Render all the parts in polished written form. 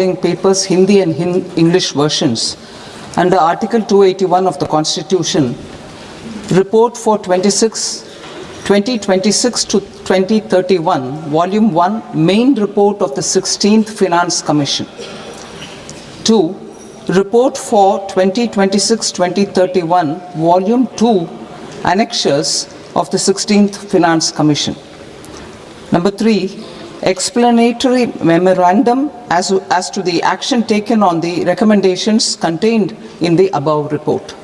papers, Hindi and English versions, under Article 281 of the Constitution, Report for 2026 to 2031, Volume 1, Main Report of the 16th Finance Commission. 2. Report for 2026-2031, Volume 2, Annexures of the 16th Finance Commission. Number 3. Explanatory memorandum as to the action taken on the recommendations contained in the above report.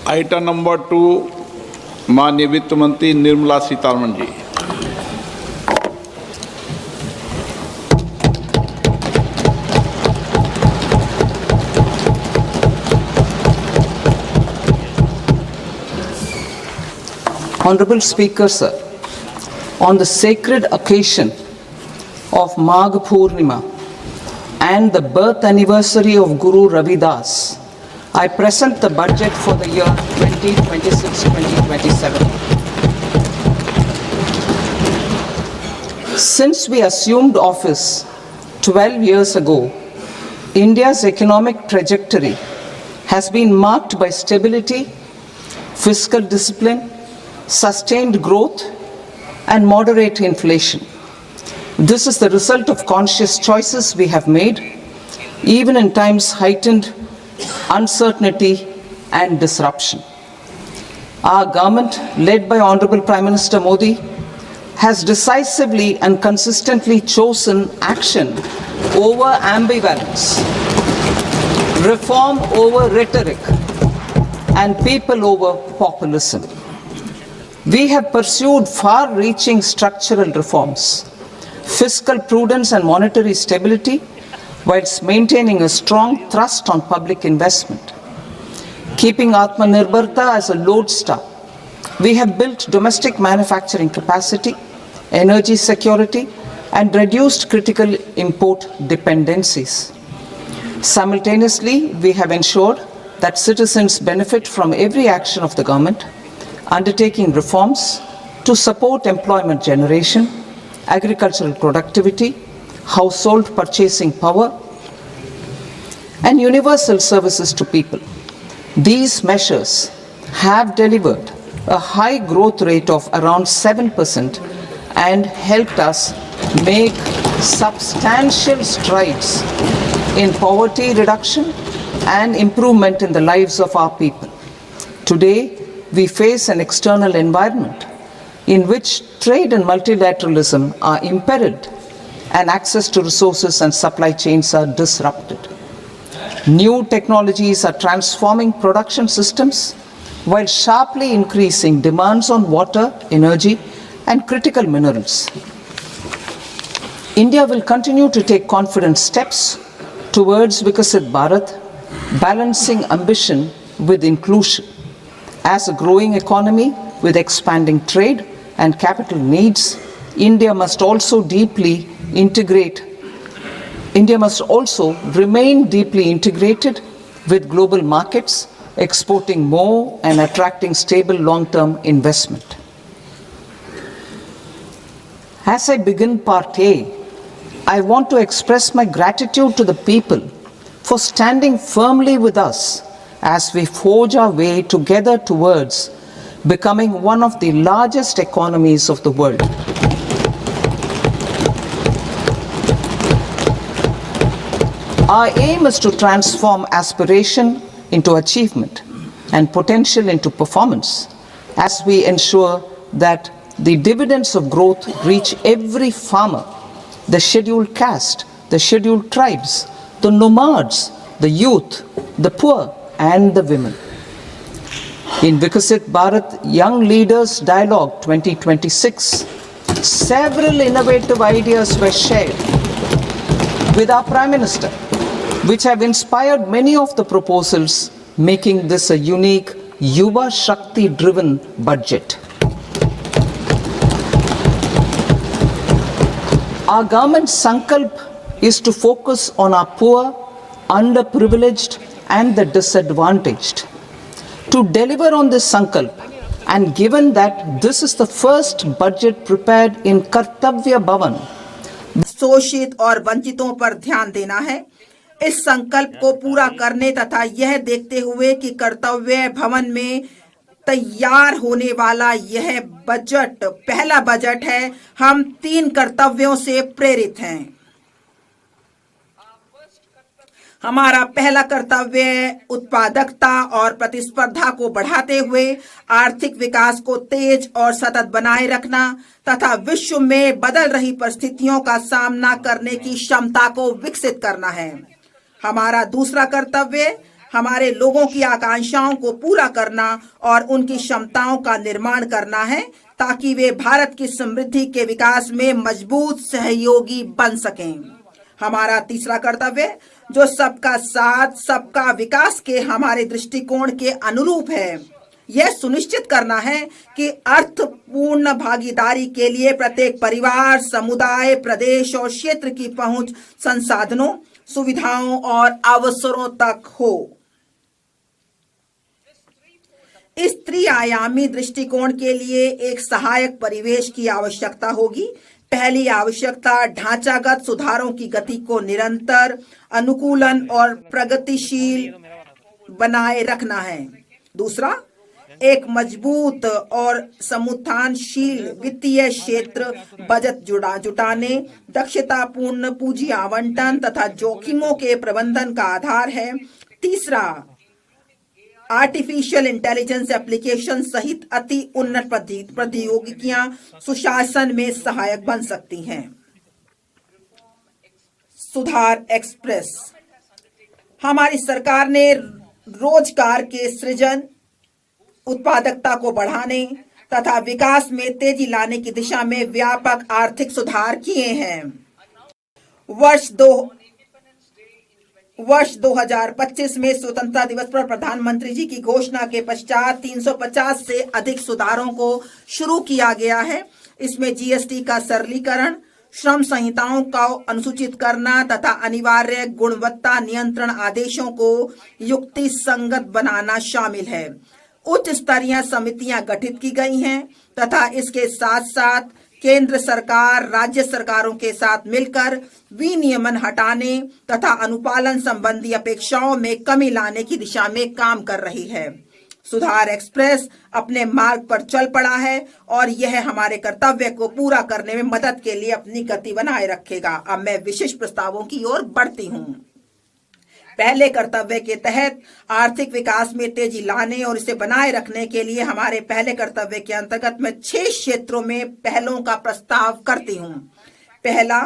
Item number 2, माननीय वित्त मंत्री Nirmala Sitharaman ji. Honorable Speaker, sir, on the sacred occasion of Magh Purnima and the birth anniversary of Guru Ravidas, I present the budget for the year 2026-2027. Since we assumed office 12 years ago, India's economic trajectory has been marked by stability, fiscal discipline, sustained growth, and moderate inflation. This is the result of conscious choices we have made, even in times heightened uncertainty and disruption. Our government, led by Honorable Prime Minister Modi, has decisively and consistently chosen action over ambivalence, reform over rhetoric, and people over populism. We have pursued far-reaching structural reforms, fiscal prudence and monetary stability, whilst maintaining a strong thrust on public investment. Keeping Atmanirbharta as a lodestar, we have built domestic manufacturing capacity, energy security, and reduced critical import dependencies. Simultaneously, we have ensured that citizens benefit from every action of the government, undertaking reforms to support employment generation, agricultural productivity, household purchasing power, and universal services to people. These measures have delivered a high growth rate of around 7% and helped us make substantial strides in poverty reduction and improvement in the lives of our people. Today, we face an external environment in which trade and multilateralism are imperiled and access to resources and supply chains are disrupted. New technologies are transforming production systems while sharply increasing demands on water, energy, and critical minerals. India will continue to take confident steps towards Vikasit Bharat, balancing ambition with inclusion. As a growing economy with expanding trade and capital needs, India must also remain deeply integrated with global markets, exporting more and attracting stable long-term investment. As I begin Part A, I want to express my gratitude to the people for standing firmly with us as we forge our way together towards becoming one of the largest economies of the world. Our aim is to transform aspiration into achievement and potential into performance as we ensure that the dividends of growth reach every farmer, the scheduled caste, the scheduled tribes, the nomads, the youth, the poor, and the women. In Vikasit Bharat Young Leaders Dialogue 2026, several innovative ideas were shared with our Prime Minister, which have inspired many of the proposals, making this a unique Yuva Shakti-driven budget. Our government's sankalp is to focus on our poor, underprivileged, and the disadvantaged. To deliver on this sankalp, and given that this is the first budget prepared in Kartavya Bhavan, शोषित और वंचितों पर ध्यान देना है। इस संकल्प को पूरा करने तथा यह देखते हुए कि कर्तव्य भवन में तैयार होने वाला यह बजट पहला बजट है, हम 3 कर्तव्यों से प्रेरित हैं। हमारा पहला कर्तव्य उत्पादकता और प्रतिस्पर्धा को बढ़ाते हुए आर्थिक विकास को तेज और सतत बनाए रखना तथा विश्व में बदल रही परिस्थितियों का सामना करने की क्षमता को विकसित करना है। हमारा दूसरा कर्तव्य हमारे लोगों की आकांक्षाओं को पूरा करना और उनकी क्षमताओं का निर्माण करना है ताकि वे भारत की समृद्धि के विकास में मजबूत सहयोगी बन सकें। हमारा तीसरा कर्तव्य जो सबका साथ सबका विकास के हमारे दृष्टिकोण के अनुरूप है, यह सुनिश्चित करना है कि अर्थपूर्ण भागीदारी के लिए प्रत्येक परिवार, समुदाय, प्रदेश और क्षेत्र की पहुंच संसाधनों, सुविधाओं और अवसरों तक हो। इस त्रिआयामी दृष्टिकोण के लिए एक सहायक परिवेश की आवश्यकता होगी। पहली आवश्यकता ढांचागत सुधारों की गति को निरंतर, अनुकूलन और प्रगतिशील बनाए रखना है। दूसरा, एक मजबूत और समुत्थानशील वित्तीय क्षेत्र, बजट जुटाने, दक्षतापूर्ण पूंजी आवंटन तथा जोखिमों के प्रबंधन का आधार है। तीसरा, आर्टिफिशियल इंटेलिजेंस एप्लीकेशन सहित अति उन्नत प्रौद्योगिकियां सुशासन में सहायक बन सकती हैं। सुधार एक्सप्रेस। हमारी सरकार ने रोजगार के सृजन, उत्पादकता को बढ़ाने तथा विकास में तेजी लाने की दिशा में व्यापक आर्थिक सुधार किए हैं। वर्ष 2025 में स्वतंत्रता दिवस पर प्रधानमंत्री जी की घोषणा के पश्चात 350 से अधिक सुधारों को शुरू किया गया है। इसमें जीएसटी का सरलीकरण, श्रम संहिताओं को अनुसूचित करना तथा अनिवार्य गुणवत्ता नियंत्रण आदेशों को युक्ति संगत बनाना शामिल है। उच्च स्तरीय समितियां गठित की गई हैं तथा इसके साथ साथ केंद्र सरकार राज्य सरकारों के साथ मिलकर विनियमन हटाने तथा अनुपालन संबंधी अपेक्षाओं में कमी लाने की दिशा में काम कर रही है। सुधार एक्सप्रेस अपने मार्ग पर चल पड़ा है और यह हमारे कर्तव्य को पूरा करने में मदद के लिए अपनी गति बनाए रखेगा। अब मैं विशिष्ट प्रस्तावों की ओर बढ़ती हूँ। पहले कर्तव्य के तहत आर्थिक विकास में तेजी लाने और इसे बनाए रखने के लिए हमारे पहले कर्तव्य के अंतर्गत मैं 6 क्षेत्रों में पहलों का प्रस्ताव करती हूँ। पहला,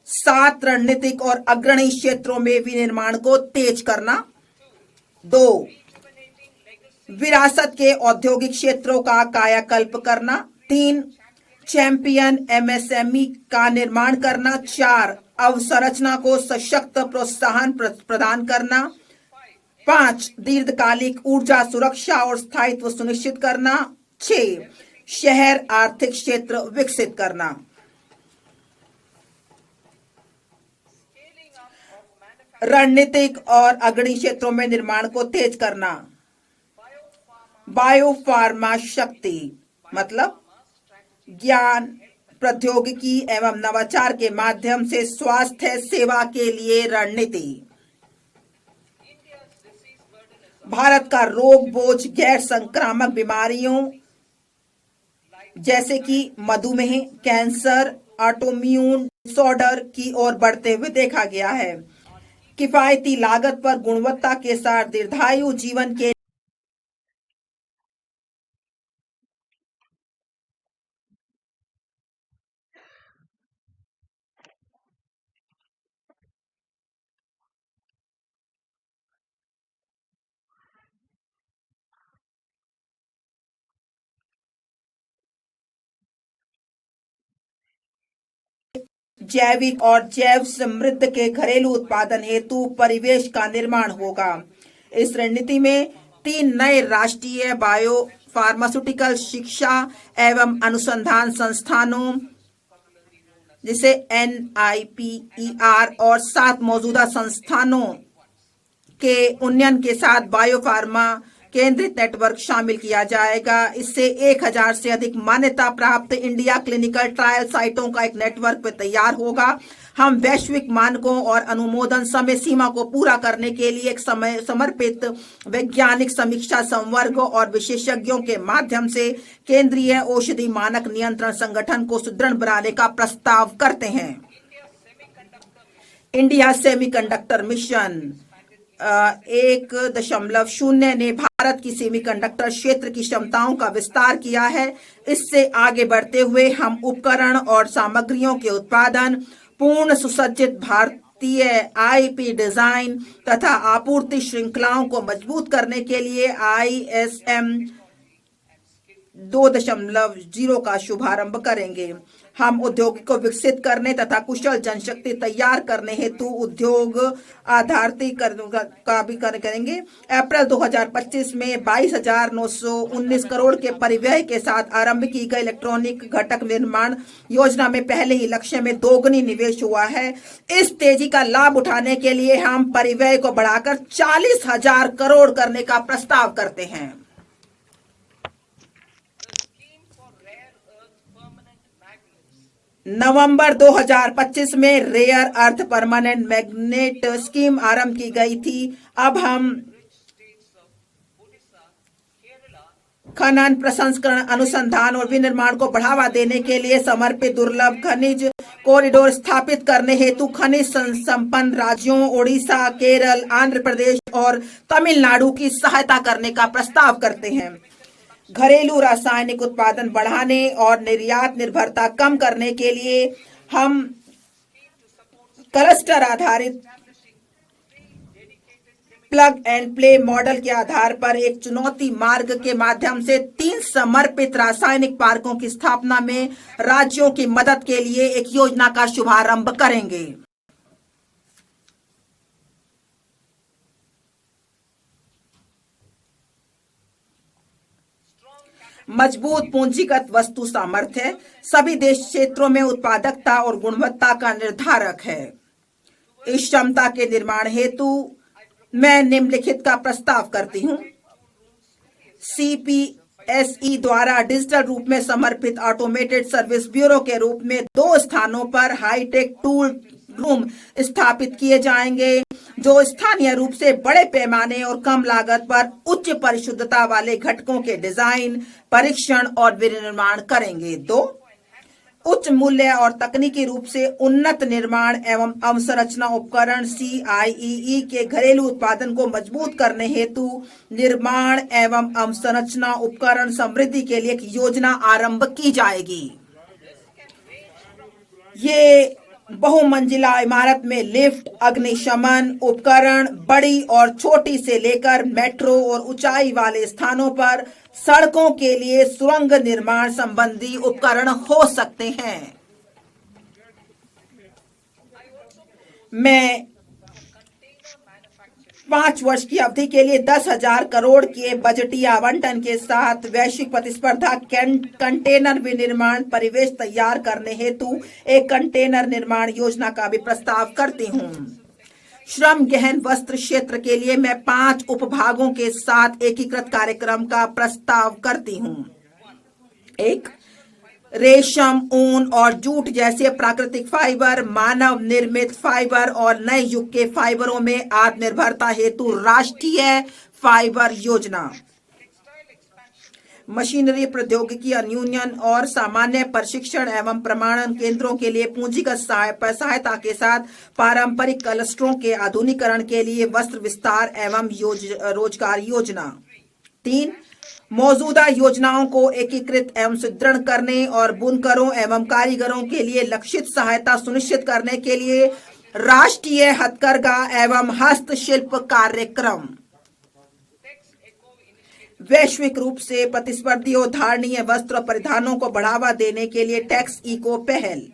7 रणनीतिक और अग्रणी क्षेत्रों में विनिर्माण को तेज करना। 2, विरासत के औद्योगिक क्षेत्रों का कायाकल्प करना। 3, चैंपियन एमएसएमई का निर्माण करना। 4, अवसंरचना को सशक्त प्रोत्साहन प्रदान करना। 5, दीर्घकालिक ऊर्जा सुरक्षा और स्थायित्व सुनिश्चित करना। 6, शहर आर्थिक क्षेत्र विकसित करना। रणनीतिक और अग्रणी क्षेत्रों में निर्माण को तेज करना। बायोफार्मा शक्ति मतलब ज्ञान, प्रौद्योगिकी एवं नवाचार के माध्यम से स्वास्थ्य सेवा के लिए रणनीति। भारत का रोग बोझ गैर संक्रामक बीमारियों जैसे कि मधुमेह, कैंसर, ऑटोइम्यून डिसऑर्डर की ओर बढ़ते हुए देखा गया है। किफायती लागत पर गुणवत्ता के साथ दीर्घायु जीवन के जैविक और जैव समृद्ध के घरेलू उत्पादन हेतु परिवेश का निर्माण होगा। इस रणनीति में 3 नए राष्ट्रीय बायो फार्मास्यूटिकल शिक्षा एवं अनुसंधान संस्थानों जिसे NIPER और 7 मौजूदा संस्थानों के उन्नयन के साथ बायोफार्मा केंद्रित नेटवर्क शामिल किया जाएगा। इससे 1000 से अधिक मान्यता प्राप्त इंडिया क्लिनिकल ट्रायल साइटों का एक नेटवर्क तैयार होगा। हम वैश्विक मानकों और अनुमोदन समय सीमा को पूरा करने के लिए एक समर्पित वैज्ञानिक समीक्षा संवर्ग और विशेषज्ञों के माध्यम से केंद्रीय औषधि मानक नियंत्रण संगठन को सुदृढ़ बनाने का प्रस्ताव करते हैं। इंडिया सेमीकंडक्टर मिशन 1.0 ने भारत की सेमीकंडक्टर क्षेत्र की क्षमताओं का विस्तार किया है। इससे आगे बढ़ते हुए हम उपकरण और सामग्रियों के उत्पादन, पूर्ण सुसज्जित भारतीय आईपी डिजाइन तथा आपूर्ति श्रृंखलाओं को मजबूत करने के लिए ISM 2.0 का शुभारंभ करेंगे। हम उद्योग को विकसित करने तथा कुशल जनशक्ति तैयार करने हेतु उद्योग आधारित का भी करेंगे। अप्रैल 2025 में 22,919 करोड़ के परिव्यय के साथ आरंभ की गई इलेक्ट्रॉनिक घटक निर्माण योजना में पहले ही लक्ष्य में दोगुनी निवेश हुआ है। इस तेजी का लाभ उठाने के लिए हम परिव्यय को बढ़ाकर 40,000 करोड़ करने का प्रस्ताव करते हैं। नवंबर 2025 में rare earth permanent magnet scheme आरंभ की गई थी। अब हम खनन, प्रसंस्करण, अनुसंधान और विनिर्माण को बढ़ावा देने के लिए समर्पित दुर्लभ खनिज कॉरिडोर स्थापित करने हेतु खनिज संपन्न राज्यों ओडिशा, केरल, आंध्र प्रदेश और तमिलनाडु की सहायता करने का प्रस्ताव करते हैं। घरेलू रासायनिक उत्पादन बढ़ाने और निर्यात निर्भरता कम करने के लिए हम क्लस्टर आधारित प्लग एंड प्ले मॉडल के आधार पर एक चुनौती मार्ग के माध्यम से 3 समर्पित रासायनिक पार्कों की स्थापना में राज्यों की मदद के लिए एक योजना का शुभारंभ करेंगे। मजबूत पूंजीगत वस्तु सामर्थ्य सभी देश क्षेत्रों में उत्पादकता और गुणवत्ता का निर्धारक है। इस क्षमता के निर्माण हेतु मैं निम्नलिखित का प्रस्ताव करती हूँ। CPSE द्वारा डिजिटल रूप में समर्पित ऑटोमेटेड सर्विस ब्यूरो के रूप में 2 स्थानों पर हाईटेक टूल रूम स्थापित किए जाएंगे, जो स्थानीय रूप से बड़े पैमाने और कम लागत पर उच्च परिशुद्धता वाले घटकों के डिजाइन, परीक्षण और विनिर्माण करेंगे। 2, उच्च मूल्य और तकनीकी रूप से उन्नत निर्माण एवं अवसंरचना उपकरण CIEE के घरेलू उत्पादन को मजबूत करने हेतु निर्माण एवं अवसंरचना उपकरण समृद्धि के लिए एक योजना आरंभ की जाएगी। ये बहुमंजिला इमारत में लिफ्ट, अग्निशमन उपकरण, बड़ी और छोटी से लेकर मेट्रो और ऊंचाई वाले स्थानों पर सड़कों के लिए सुरंग निर्माण संबंधी उपकरण हो सकते हैं। मैं 5 वर्ष की अवधि के लिए 10,000 करोड़ के बजटीय आवंटन के साथ वैश्विक प्रतिस्पर्धा कंटेनर विनिर्माण परिवेश तैयार करने हेतु एक कंटेनर निर्माण योजना का भी प्रस्ताव करती हूँ। श्रम गहन वस्त्र क्षेत्र के लिए मैं 5 उपभागों के साथ एकीकृत कार्यक्रम का प्रस्ताव करती हूँ। 1, रेशम, ऊन और जूट जैसे प्राकृतिक फाइबर, मानव निर्मित फाइबर और नए युग के फाइबरों में आत्मनिर्भरता हेतु राष्ट्रीय फाइबर योजना। मशीनरी प्रौद्योगिकी यूनियन और सामान्य प्रशिक्षण एवं प्रमाणन केंद्रों के लिए पूंजीगत सहायता के साथ पारंपरिक क्लस्टरों के आधुनिकीकरण के लिए वस्त्र विस्तार एवं रोजगार योजना। 3, मौजूदा योजनाओं को एकीकृत एवं सुदृढ़ करने और बुनकरों एवं कारीगरों के लिए लक्षित सहायता सुनिश्चित करने के लिए राष्ट्रीय हथकरघा एवं हस्तशिल्प कार्यक्रम। वैश्विक रूप से प्रतिस्पर्धी और धारणीय वस्त्र परिधानों को बढ़ावा देने के लिए टैक्स इको पहल।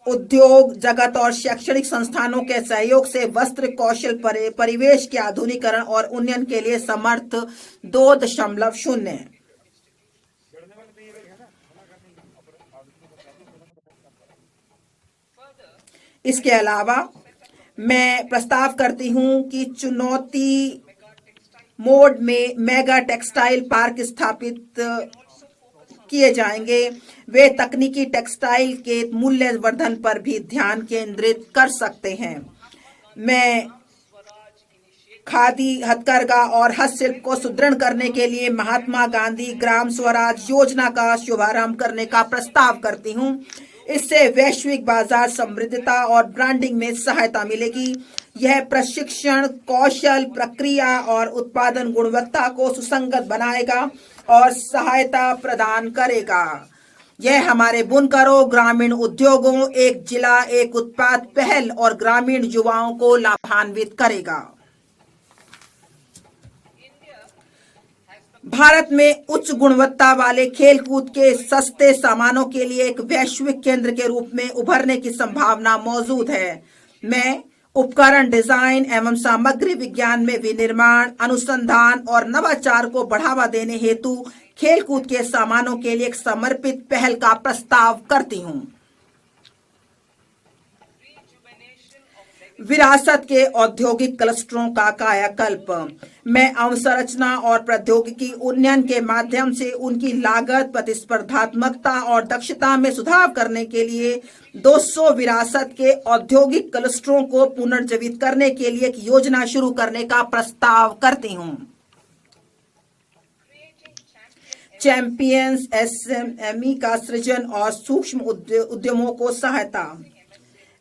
उद्योग जगत और शैक्षणिक संस्थानों के सहयोग से वस्त्र कौशल परिवेश के आधुनिकीकरण और उन्नयन के लिए समर्थ 2.0। इसके अलावा मैं प्रस्ताव करती हूं कि चुनौती मोड में मेगा टेक्सटाइल पार्क स्थापित किए जाएंगे। वे तकनीकी टेक्सटाइल के मूल्यवर्धन पर भी ध्यान केंद्रित कर सकते हैं। मैं खादी, हथकरघा और हस्तशिल्प को सुदृढ़ करने के लिए महात्मा गांधी ग्राम स्वराज योजना का शुभारंभ करने का प्रस्ताव करती हूं। इससे वैश्विक बाजार समृद्धता और ब्रांडिंग में सहायता मिलेगी। यह प्रशिक्षण, कौशल, प्रक्रिया और उत्पादन गुणवत्ता को सुसंगत बनाएगा और सहायता प्रदान करेगा। यह हमारे बुनकरों, ग्रामीण उद्योगों, एक जिला एक उत्पाद पहल और ग्रामीण युवाओं को लाभान्वित करेगा। भारत में उच्च गुणवत्ता वाले खेलकूद के सस्ते सामानों के लिए एक वैश्विक केंद्र के रूप में उभरने की संभावना मौजूद है। मैं उपकरण डिजाइन एवं सामग्री विज्ञान में विनिर्माण, अनुसंधान और नवाचार को बढ़ावा देने हेतु खेलकूद के सामानों के लिए एक समर्पित पहल का प्रस्ताव करती हूं। विरासत के औद्योगिक क्लस्टरों का कायाकल्प। मैं अवसंरचना और प्रौद्योगिकी उन्नयन के माध्यम से उनकी लागत, प्रतिस्पर्धात्मकता और दक्षता में सुधार करने के लिए 200 विरासत के औद्योगिक क्लस्टरों को पुनर्जीवित करने के लिए एक योजना शुरू करने का प्रस्ताव करती हूं। चैंपियंस एसएमई का सृजन और सूक्ष्म उद्यमों को सहायता।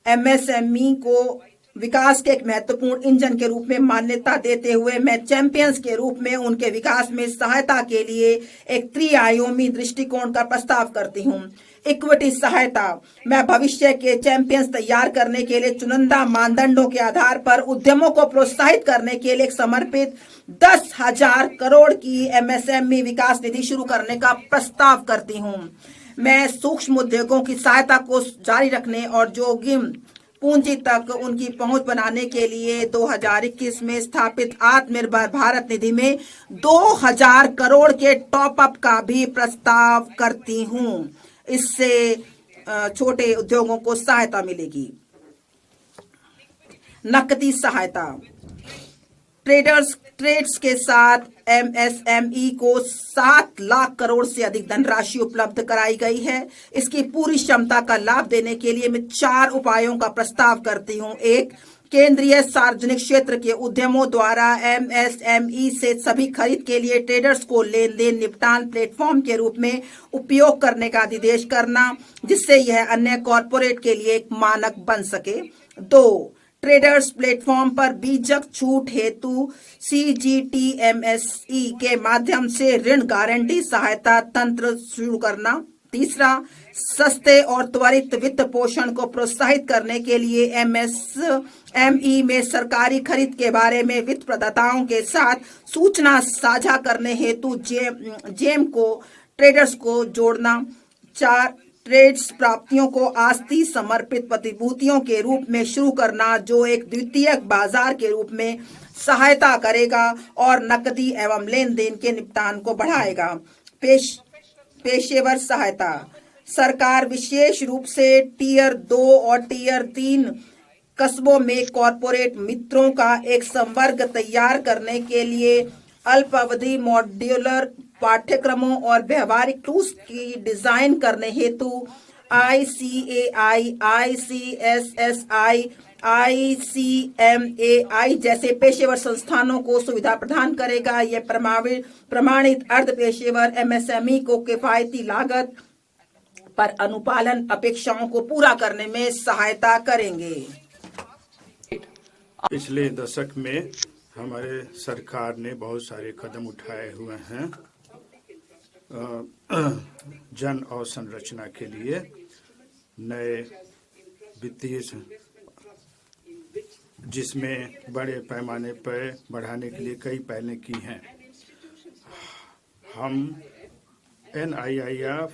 एमएसएमई को विकास के एक महत्वपूर्ण इंजन के रूप में मान्यता देते हुए मैं चैंपियंस के रूप में उनके विकास में सहायता के लिए एक त्रिआयामी दृष्टिकोण का प्रस्ताव करती हूं। इक्विटी सहायता। मैं भविष्य के चैंपियंस तैयार करने के लिए चुनिंदा मानदंडों के आधार पर उद्यमों को प्रोत्साहित करने के लिए एक समर्पित 10,000 करोड़ की एमएसएमई विकास निधि शुरू करने का प्रस्ताव करती हूं। मैं सूक्ष्म उद्योगों की सहायता को जारी रखने और जोखिम पूंजी तक उनकी पहुंच बनाने के लिए 2021 में स्थापित आत्मनिर्भर भारत निधि में 2000 करोड़ के टॉप अप का भी प्रस्ताव करती हूं। इससे छोटे उद्योगों को सहायता मिलेगी। नकदी सहायता। ट्रेड्स के साथ एमएसएमई को 7 लाख करोड़ से अधिक धनराशि उपलब्ध कराई गई है। इसकी पूरी क्षमता का लाभ देने के लिए मैं 4 उपायों का प्रस्ताव करती हूं। 1, केंद्रीय सार्वजनिक क्षेत्र के उद्यमों द्वारा एमएसएमई से सभी खरीद के लिए ट्रेडर्स को लेन देन निपटान प्लेटफॉर्म के रूप में उपयोग करने का निर्देश करना, जिससे यह अन्य कॉरपोरेट के लिए एक मानक बन सके। 2, ट्रेडर्स प्लेटफॉर्म पर बीजक छूट हेतु सीजीटीएमएसई के माध्यम से ऋण गारंटी सहायता तंत्र शुरू करना। 3, सस्ते और त्वरित वित्त पोषण को प्रोत्साहित करने के लिए एमएसएमई में सरकारी खरीद के बारे में वित्त प्रदाताओं के साथ सूचना साझा करने हेतु जेम को ट्रेडर्स को जोड़ना। 4, ट्रेड्स प्राप्तियों को आस्ती समर्पित प्रतिभूतियों के रूप में शुरू करना, जो एक द्वितीयक बाजार के रूप में सहायता करेगा और नकदी एवं लेन देन के निपटान को बढ़ाएगा। पेशेवर सहायता। सरकार विशेष रूप से टियर 2 और टियर 3 कस्बों में कॉरपोरेट मित्रों का एक संवर्ग तैयार करने के लिए अल्पावधि मॉड्यूलर पाठ्यक्रमों और व्यवहारिक टूल्स की डिजाइन करने हेतु ICAI, ICSSI, ICMAI जैसे पेशेवर संस्थानों को सुविधा प्रदान करेगा। यह प्रमाणित अर्ध पेशेवर एमएसएमई को किफायती लागत पर अनुपालन अपेक्षाओं को पूरा करने में सहायता करेंगे। पिछले दशक में हमारे सरकार ने बहुत सारे कदम उठाए हुए हैं जन अवसंरचना के लिए, नए वित्तीय जिसमें बड़े पैमाने पर बढ़ाने के लिए कई पहलें की हैं। हम NIIF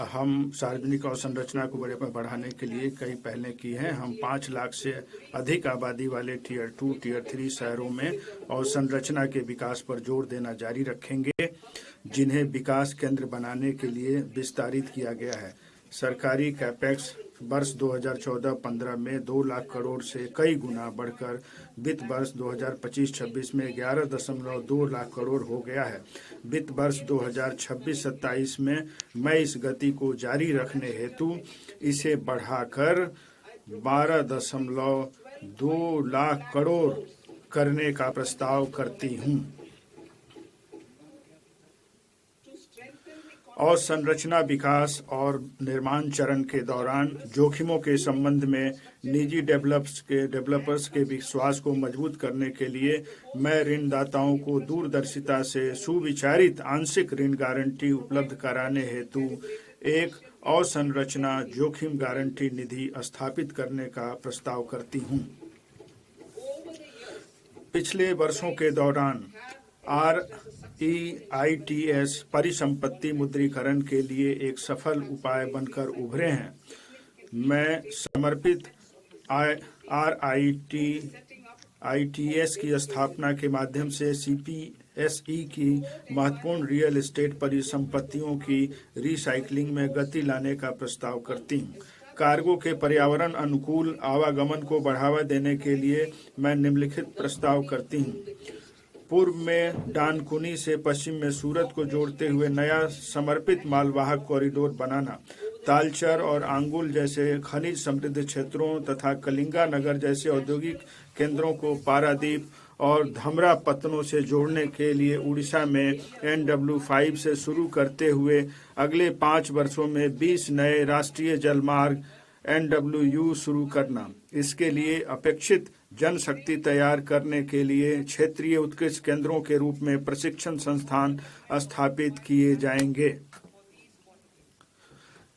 हम सार्वजनिक अवसंरचना को बड़े पर बढ़ाने के लिए कई पहलें की हैं। हम 5 लाख से अधिक आबादी वाले टियर 2, टियर 3 शहरों में अवसंरचना के विकास पर जोर देना जारी रखेंगे, जिन्हें विकास केंद्र बनाने के लिए विस्तारित किया गया है। सरकारी कैपेक्स वर्ष 2014-15 में 2 लाख करोड़ से कई गुना बढ़कर वित्त वर्ष 2025-26 में 11.2 लाख करोड़ हो गया है। वित्त वर्ष 2026-27 में मैं इस गति को जारी रखने हेतु इसे बढ़ाकर 12.2 लाख करोड़ करने का प्रस्ताव करती हूँ। और संरचना विकास और निर्माण चरण के दौरान जोखिमों के संबंध में निजी डेवलपर्स के विश्वास को मजबूत करने के लिए मैं ऋणदाताओं को दूरदर्शिता से सुविचारित आंशिक ऋण गारंटी उपलब्ध कराने हेतु एक अवसंरचना जोखिम गारंटी निधि स्थापित करने का प्रस्ताव करती हूँ। पिछले वर्षों के दौरान REITs परिसंपत्ति मुद्रीकरण के लिए एक सफल उपाय बनकर उभरे हैं। मैं समर्पित REITs की स्थापना के माध्यम से CPSE की महत्वपूर्ण रियल एस्टेट परिसंपत्तियों की रिसाइकलिंग में गति लाने का प्रस्ताव करती हूँ। कार्गो के पर्यावरण अनुकूल आवागमन को बढ़ावा देने के लिए मैं निम्नलिखित प्रस्ताव करती हूँ। पूर्व में डानकुनी से पश्चिम में सूरत को जोड़ते हुए नया समर्पित मालवाहक कॉरिडोर बनाना, तालचर और आंगुल जैसे खनिज समृद्ध क्षेत्रों तथा कलिंगा नगर जैसे औद्योगिक केंद्रों को पारादीप और धमरा पत्तनों से जोड़ने के लिए उड़ीसा में NW5 से शुरू करते हुए अगले 5 वर्षों में 20 नए राष्ट्रीय जलमार्ग NWU शुरू करना। इसके लिए अपेक्षित जनशक्ति तैयार करने के लिए क्षेत्रीय उत्कृष्ट केंद्रों के रूप में प्रशिक्षण संस्थान स्थापित किए जाएंगे।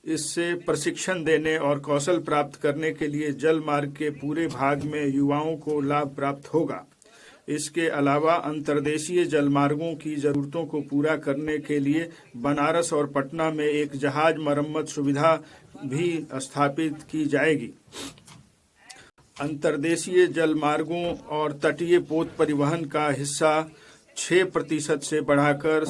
इससे प्रशिक्षण देने और कौशल प्राप्त करने के लिए जल मार्ग के पूरे भाग में युवाओं को लाभ प्राप्त होगा। इसके अलावा अंतर्देशीय जलमार्गों की जरूरतों को पूरा करने के लिए बनारस और पटना में एक जहाज मरम्मत सुविधा भी स्थापित की जाएगी। अंतर्देशीय जलमार्गों और तटीय पोत परिवहन का हिस्सा 6% से बढ़ाकर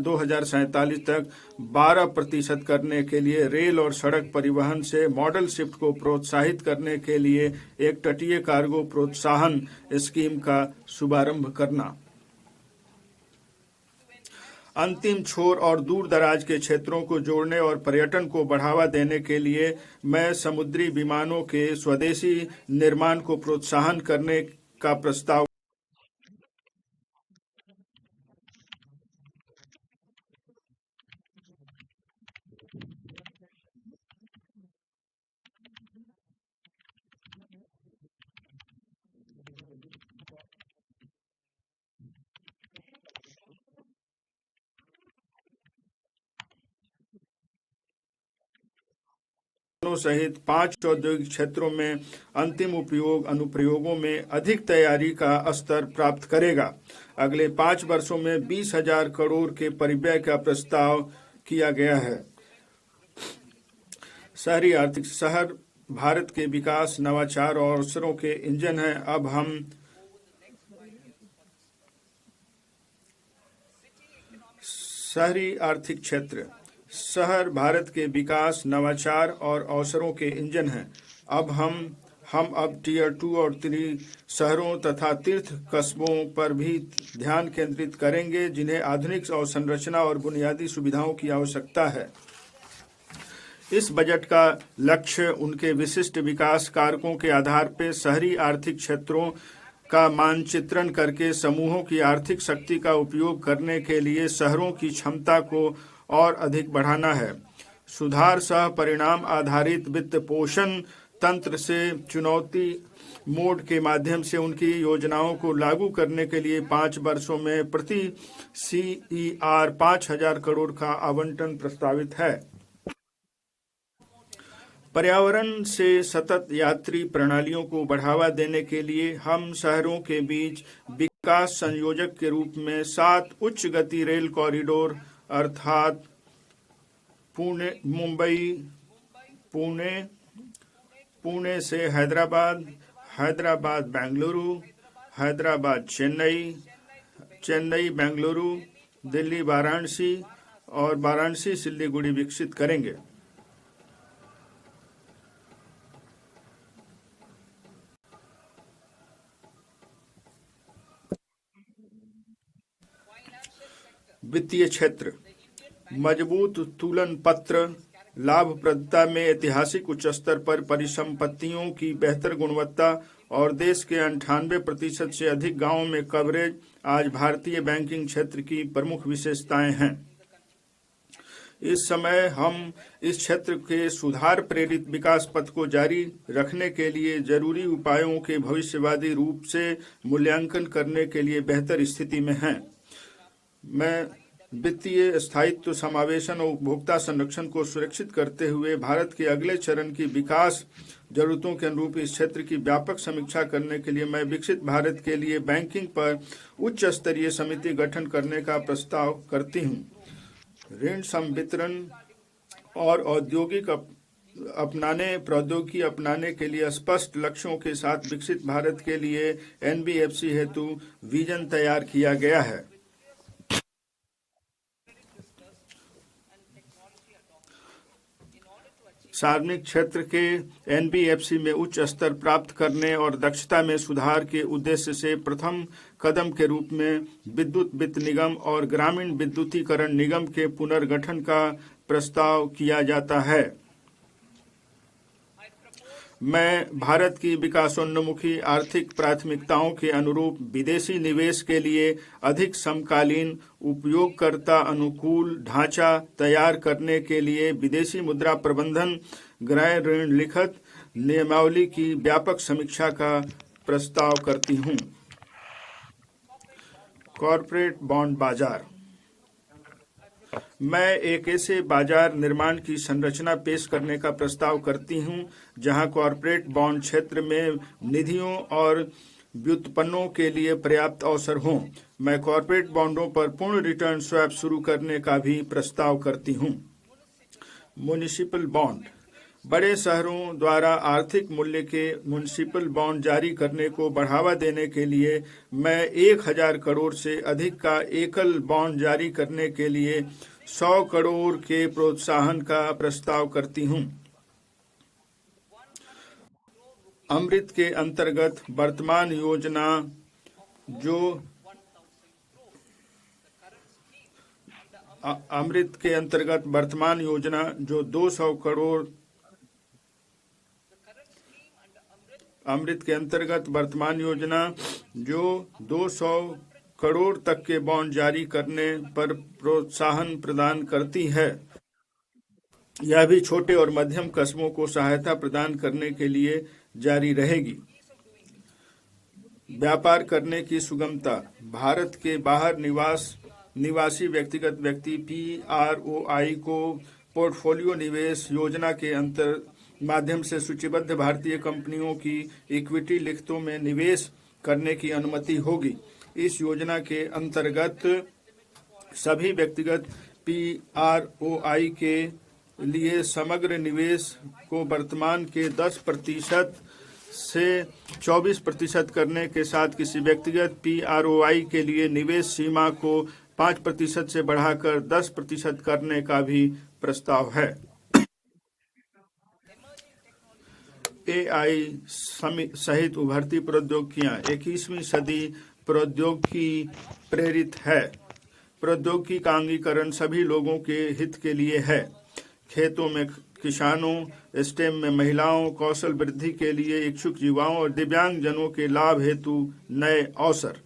2047 तक 12% करने के लिए रेल और सड़क परिवहन से मॉडल शिफ्ट को प्रोत्साहित करने के लिए एक तटीय कार्गो प्रोत्साहन स्कीम का शुभारंभ करना। अंतिम छोर और दूर दराज के क्षेत्रों को जोड़ने और पर्यटन को बढ़ावा देने के लिए मैं समुद्री विमानों के स्वदेशी निर्माण को प्रोत्साहन करने का प्रस्ताव सहित 5 औद्योगिक क्षेत्रों में अंतिम उपयोग अनुप्रयोगों में अधिक तैयारी का स्तर प्राप्त करेगा। अगले 5 वर्षों में 20,000 करोड़ के परिव्यय का प्रस्ताव किया गया है। शहरी आर्थिक शहर भारत के विकास, नवाचार और अवसरों के इंजन हैं। अब हम शहरी आर्थिक क्षेत्र शहर भारत के विकास, नवाचार और अवसरों के इंजन हैं। हम टीयर 2 और 3 शहरों तथा तीर्थ कस्बों पर भी ध्यान केंद्रित करेंगे जिन्हें आधुनिक अवसंरचना और बुनियादी सुविधाओं की आवश्यकता है। इस बजट का लक्ष्य उनके विशिष्ट विकास कारकों के आधार पर शहरी आर्थिक क्षेत्रों का मानचित्रण करके समूहों की आर्थिक शक्ति का उपयोग करने के लिए शहरों की क्षमता को और अधिक बढ़ाना है। सुधार सह परिणाम आधारित वित्त पोषण तंत्र से चुनौती मोड के माध्यम से उनकी योजनाओं को लागू करने के लिए 5 वर्षों में प्रति CER 5,000 करोड़ का आवंटन प्रस्तावित है। पर्यावरण से सतत यात्री प्रणालियों को बढ़ावा देने के लिए हम शहरों के बीच विकास संयोजक के रूप में 7 उच्च गति रेल कॉरिडोर अर्थात पुणे से हैदराबाद, हैदराबाद बेंगलुरु, हैदराबाद चेन्नई बेंगलुरु, दिल्ली वाराणसी और वाराणसी सिल्लीगुड़ी विकसित करेंगे। वित्तीय क्षेत्र मजबूत तुलन पत्र, लाभप्रदता में ऐतिहासिक उच्च स्तर पर परिसंपत्तियों की बेहतर गुणवत्ता और देश के 98% से अधिक गांवों में कवरेज आज भारतीय बैंकिंग क्षेत्र की प्रमुख विशेषताएं हैं। इस समय हम इस क्षेत्र के सुधार प्रेरित विकास पथ को जारी रखने के लिए जरूरी उपायों के भविष्यवादी रूप से मूल्यांकन करने के लिए बेहतर स्थिति में हैं। मैं वित्तीय स्थायित्व, समावेशन और उपभोक्ता संरक्षण को सुरक्षित करते हुए भारत के अगले चरण की विकास जरूरतों के अनुरूप इस क्षेत्र की व्यापक समीक्षा करने के लिए मैं विकसित भारत के लिए बैंकिंग पर उच्च स्तरीय समिति गठन करने का प्रस्ताव करती हूँ। ऋण संवितरण और औद्योगिक प्रौद्योगिकी अपनाने के लिए स्पष्ट लक्ष्यों के साथ विकसित भारत के लिए NBFC हेतु विजन तैयार किया गया है। सार्वजनिक क्षेत्र के NBFC में उच्च स्तर प्राप्त करने और दक्षता में सुधार के उद्देश्य से प्रथम कदम के रूप में विद्युत वित्त निगम और ग्रामीण विद्युतीकरण निगम के पुनर्गठन का प्रस्ताव किया जाता है। मैं भारत की विकासोन्मुखी आर्थिक प्राथमिकताओं के अनुरूप विदेशी निवेश के लिए अधिक समकालीन उपयोगकर्ता अनुकूल ढांचा तैयार करने के लिए विदेशी मुद्रा प्रबंधन गृह ऋण लिखित नियमावली की व्यापक समीक्षा का प्रस्ताव करती हूँ। कॉर्पोरेट बॉन्ड बाजार मैं एक ऐसे बाजार निर्माण की संरचना पेश करने का प्रस्ताव करती हूं जहां कॉर्पोरेट बॉन्ड क्षेत्र में निधियों और व्युत्पन्नों के लिए पर्याप्त अवसर हों। मैं कॉर्पोरेट बॉन्डों पर पूर्ण रिटर्न स्वैप शुरू करने का भी प्रस्ताव करती हूं। म्युनिसिपल बॉन्ड बड़े शहरों द्वारा आर्थिक मूल्य के म्युनिसिपल बॉन्ड जारी करने को बढ़ावा देने के लिए मैं 1000 करोड़ से अधिक का एकल बॉन्ड जारी करने के लिए 100 करोड़ के प्रोत्साहन का प्रस्ताव करती हूं। अमृत के अंतर्गत वर्तमान योजना जो 200 करोड़ अमृत के अंतर्गत वर्तमान योजना जो 200 करोड़ तक के बॉन्ड जारी करने पर प्रोत्साहन प्रदान करती है, यह भी छोटे और मध्यम कस्बों को सहायता प्रदान करने के लिए जारी रहेगी। व्यापार करने की सुगमता भारत के बाहर निवासी व्यक्तिगत व्यक्ति PROI को पोर्टफोलियो निवेश योजना के माध्यम से सूचीबद्ध भारतीय कंपनियों की इक्विटी लिखतों में निवेश करने की अनुमति होगी। इस योजना के अंतर्गत सभी व्यक्तिगत PROI के लिए समग्र निवेश को वर्तमान के 10% से 24% करने के साथ किसी व्यक्तिगत PROI के लिए निवेश सीमा को 5% से बढ़ाकर 10% करने का भी प्रस्ताव है। AI सहित उभरती प्रौद्योगिकियां 21वीं सदी प्रौद्योगिकी प्रेरित है। प्रौद्योगिकी का अंगीकरण सभी लोगों के हित के लिए है। खेतों में किसानों, स्टेम में महिलाओं, कौशल वृद्धि के लिए इच्छुक युवाओं और दिव्यांग जनों के लाभ हेतु नए अवसर।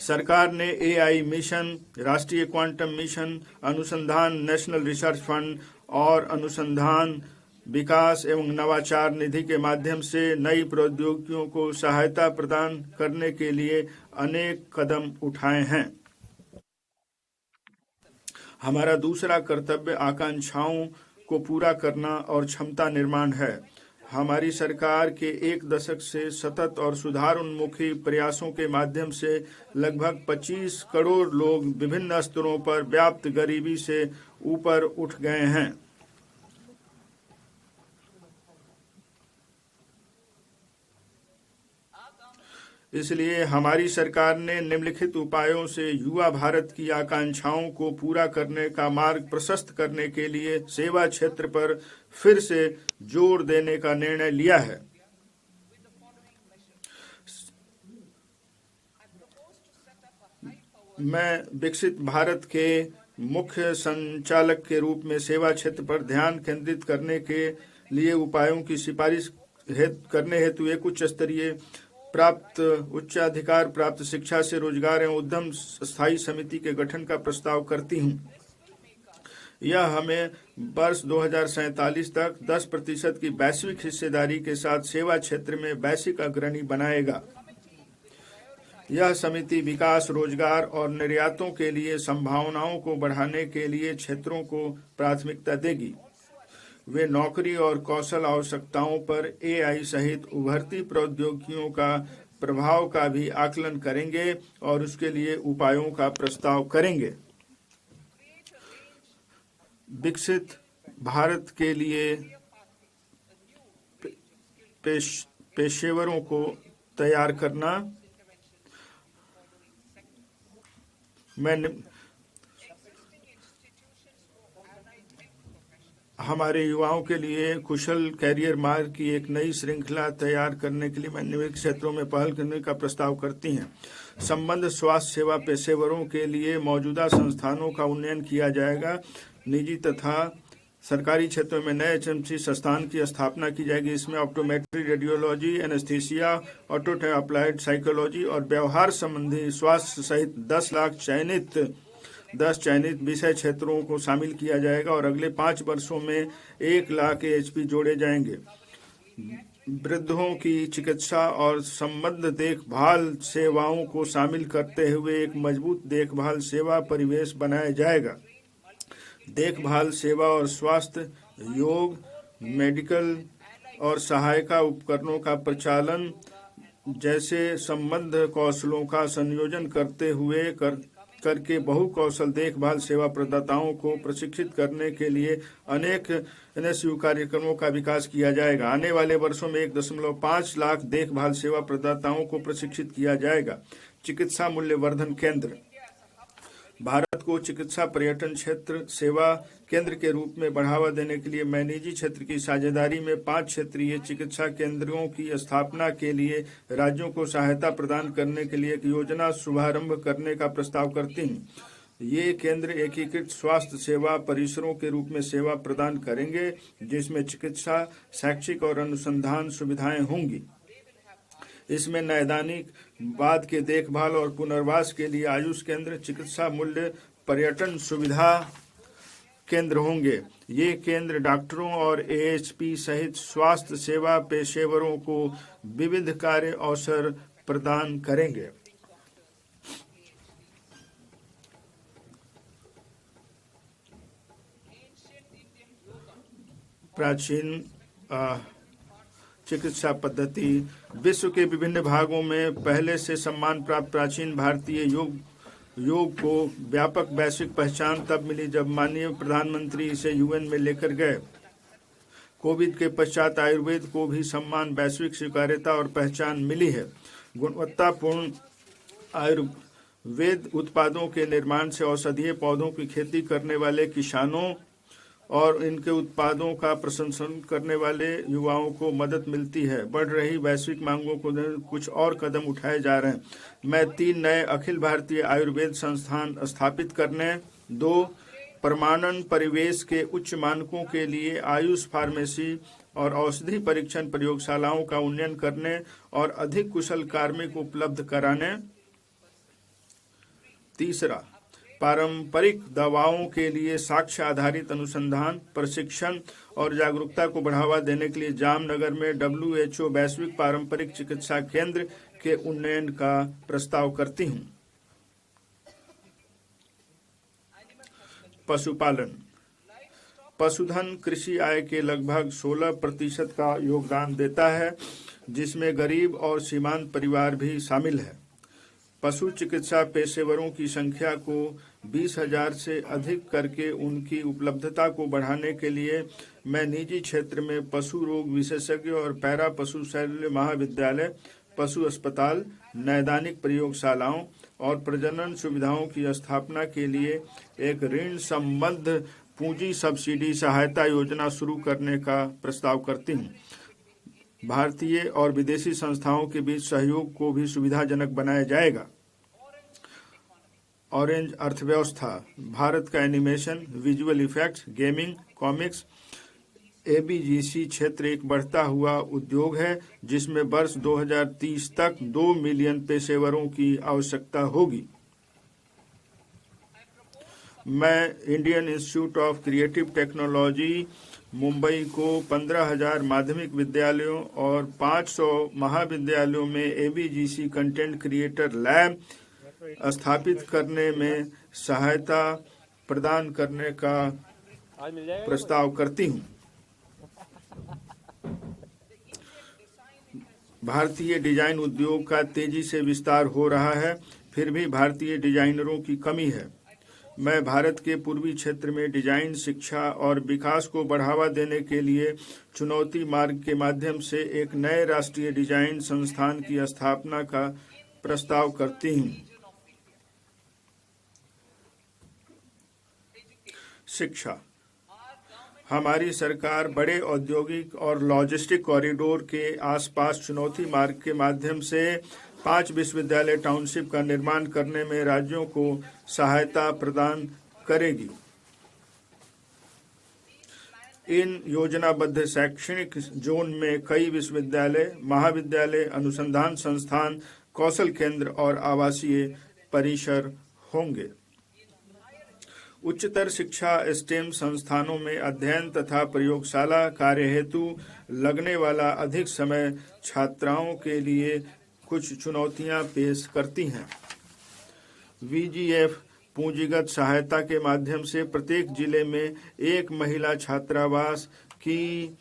सरकार ने AI मिशन, राष्ट्रीय क्वांटम मिशन, अनुसंधान नेशनल रिसर्च फंड और अनुसंधान विकास एवं नवाचार निधि के माध्यम से नई प्रौद्योगिकियों को सहायता प्रदान करने के लिए अनेक कदम उठाए हैं। हमारा दूसरा कर्तव्य आकांक्षाओं को पूरा करना और क्षमता निर्माण है। हमारी सरकार के एक दशक से सतत और सुधार उन्मुखी प्रयासों के माध्यम से लगभग 25 करोड़ लोग विभिन्न स्तरों पर व्याप्त गरीबी से ऊपर उठ गए हैं। इसलिए हमारी सरकार ने निम्नलिखित उपायों से युवा भारत की आकांक्षाओं को पूरा करने का मार्ग प्रशस्त करने के लिए सेवा क्षेत्र पर फिर से जोर देने का निर्णय लिया है। मैं विकसित भारत के मुख्य संचालक के रूप में सेवा क्षेत्र पर ध्यान केंद्रित करने के लिए उपायों की सिफारिश करने हेतु एक उच्च स्तरीय उच्चाधिकार प्राप्त शिक्षा से रोजगार एवं उद्यम स्थायी समिति के गठन का प्रस्ताव करती हूँ। यह हमें वर्ष 2047 तक 10% की वैश्विक हिस्सेदारी के साथ सेवा क्षेत्र में वैश्विक अग्रणी बनाएगा। यह समिति विकास, रोजगार और निर्यातों के लिए संभावनाओं को बढ़ाने के लिए क्षेत्रों को प्राथमिकता देगी। वे नौकरी और कौशल आवश्यकताओं पर AI सहित उभरती प्रौद्योगिकियों का प्रभाव का भी आकलन करेंगे और उसके लिए उपायों का प्रस्ताव करेंगे। विकसित भारत के लिए पेशेवरों को तैयार करना। हमारे युवाओं के लिए कुशल कैरियर मार्ग की एक नई श्रृंखला तैयार करने के लिए मैं निम्नलिखित क्षेत्रों में पहल करने का प्रस्ताव करती हैं। संबद्ध स्वास्थ्य सेवा पेशेवरों के लिए मौजूदा संस्थानों का उन्नयन किया जाएगा। निजी तथा सरकारी क्षेत्रों में नए HMC संस्थान की स्थापना की जाएगी। इसमें optometry, radiology, anaesthesia, auto applied psychology और व्यवहार संबंधी स्वास्थ्य सहित 10 चयनित विषय क्षेत्रों को शामिल किया जाएगा और अगले 5 वर्षों में 1 लाख AHP जोड़े जाएंगे। वृद्धों की चिकित्सा और संबद्ध देखभाल सेवाओं को शामिल करते हुए एक मजबूत देखभाल सेवा परिवेश बनाया जाएगा। देखभाल सेवा और स्वास्थ्य, योग, मेडिकल और सहायता उपकरणों का प्रचालन जैसे संबद्ध कौशलों का संयोजन करके बहु कौशल देखभाल सेवा प्रदाताओं को प्रशिक्षित करने के लिए अनेक NSU कार्यक्रमों का विकास किया जाएगा। आने वाले वर्षों में 1.5 लाख देखभाल सेवा प्रदाताओं को प्रशिक्षित किया जाएगा। चिकित्सा मूल्यवर्धन केंद्र। भारत को चिकित्सा पर्यटन क्षेत्र सेवा केंद्र के रूप में बढ़ावा देने के लिए मैं निजी क्षेत्र की साझेदारी में 5 क्षेत्रीय चिकित्सा केंद्रों की स्थापना के लिए राज्यों को सहायता प्रदान करने के लिए एक योजना शुभारंभ करने का प्रस्ताव करती हूँ। ये केंद्र एकीकृत स्वास्थ्य सेवा परिसरों के रूप में सेवा प्रदान करेंगे, जिसमें चिकित्सा, शैक्षिक और अनुसंधान सुविधाएं होंगी। इसमें नैदानिक बाद के देखभाल और पुनर्वास के लिए आयुष केंद्र, चिकित्सा मूल्य पर्यटन सुविधा केंद्र होंगे। ये केंद्र डॉक्टरों और AHP सहित स्वास्थ्य सेवा पेशेवरों को विविध कार्य अवसर प्रदान करेंगे। प्राचीन चिकित्सा पद्धति। विश्व के विभिन्न भागों में पहले से सम्मान प्राप्त प्राचीन भारतीय योग को व्यापक वैश्विक पहचान तब मिली जब माननीय प्रधानमंत्री इसे UN में लेकर गए। कोविड के पश्चात आयुर्वेद को भी सम्मान, वैश्विक स्वीकार्यता और पहचान मिली है। गुणवत्तापूर्ण आयुर्वेद उत्पादों के निर्माण से औषधीय पौधों की खेती करने वाले किसानों और इनके उत्पादों का प्रशंसन करने वाले युवाओं को मदद मिलती है। बढ़ रही वैश्विक मांगों को कुछ और कदम उठाए जा रहे हैं। मैं 3 नए अखिल भारतीय आयुर्वेद संस्थान स्थापित करने, 2 प्रमाणन परिवेश के उच्च मानकों के लिए आयुष फार्मेसी और औषधि परीक्षण प्रयोगशालाओं का उन्नयन करने और अधिक कुशल कार्मिक उपलब्ध कराने, 3 पारंपरिक दवाओं के लिए साक्ष्य आधारित अनुसंधान, प्रशिक्षण और जागरूकता को बढ़ावा देने के लिए जामनगर में WHO वैश्विक पारंपरिक चिकित्सा केंद्र के उन्नयन का प्रस्ताव करती हूँ। पशुपालन। पशुधन कृषि आय के लगभग 16% का योगदान देता है, जिसमें गरीब और सीमांत परिवार भी शामिल है। पशु चिकित्सा पेशेवरों की संख्या को 20,000 से अधिक करके उनकी उपलब्धता को बढ़ाने के लिए मैं निजी क्षेत्र में पशु रोग विशेषज्ञ और पैरा पशु शल्य महाविद्यालय, पशु अस्पताल, नैदानिक प्रयोगशालाओं और प्रजनन सुविधाओं की स्थापना के लिए एक ऋण संबद्ध पूंजी सब्सिडी सहायता योजना शुरू करने का प्रस्ताव करती हूँ। भारतीय और विदेशी संस्थाओं के बीच सहयोग को भी सुविधाजनक बनाया जाएगा। ऑरेंज अर्थव्यवस्था, भारत का animation, visual effects, gaming, comics. ABGC क्षेत्र एक बढ़ता हुआ उद्योग है जिसमें वर्ष 2030 तक 2 मिलियन पेशेवरों की आवश्यकता होगी। मैं Indian institute of creative technology Mumbai को 15,000 माध्यमिक विद्यालयों और 500 महाविद्यालयों में एबीजीसी कंटेंट क्रिएटर लैब स्थापित करने में सहायता प्रदान करने का प्रस्ताव करती हूँ। भारतीय डिजाइन उद्योग का तेजी से विस्तार हो रहा है, फिर भी भारतीय डिजाइनरों की कमी है। मैं भारत के पूर्वी क्षेत्र में डिजाइन शिक्षा और विकास को बढ़ावा देने के लिए चुनौती मार्ग के माध्यम से एक नए राष्ट्रीय डिजाइन संस्थान की स्थापना का प्रस्ताव करती हूँ। शिक्षा। हमारी सरकार बड़े औद्योगिक और लॉजिस्टिक कॉरिडोर के आसपास चुनौती मार्ग के माध्यम से 5 विश्वविद्यालय टाउनशिप का निर्माण करने में राज्यों को सहायता प्रदान करेगी। इन योजनाबद्ध शैक्षणिक जोन में कई विश्वविद्यालय, महाविद्यालय, अनुसंधान संस्थान, कौशल केंद्र और आवासीय परिसर होंगे। उच्चतर शिक्षा स्टेम संस्थानों में अध्ययन तथा प्रयोगशाला कार्य हेतु लगने वाला अधिक समय छात्राओं के लिए कुछ चुनौतियां पेश करती हैं। वीजीएफ पूंजीगत सहायता के माध्यम से प्रत्येक जिले में एक महिला छात्रावास की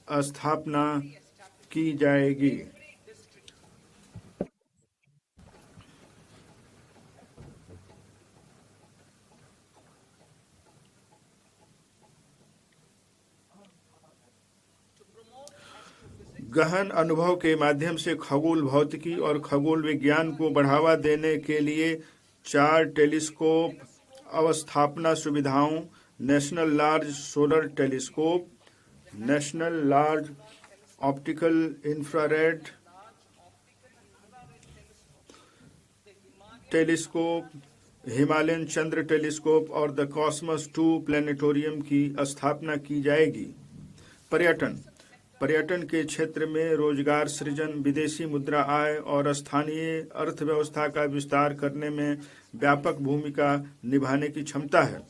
स्थापना की जाएगी। गहन अनुभव के माध्यम से खगोल भौतिकी और खगोल विज्ञान को बढ़ावा देने के लिए 4 टेलीस्कोप अवस्थापना सुविधाओं, national large solar telescope, national large optical infrared telescope, Himalayan Chandra telescope और द कॉस्मस 2 प्लेनेटोरियम की स्थापना की जाएगी। पर्यटन के क्षेत्र में रोजगार सृजन, विदेशी मुद्रा आय और स्थानीय अर्थव्यवस्था का विस्तार करने में व्यापक भूमिका निभाने की क्षमता है।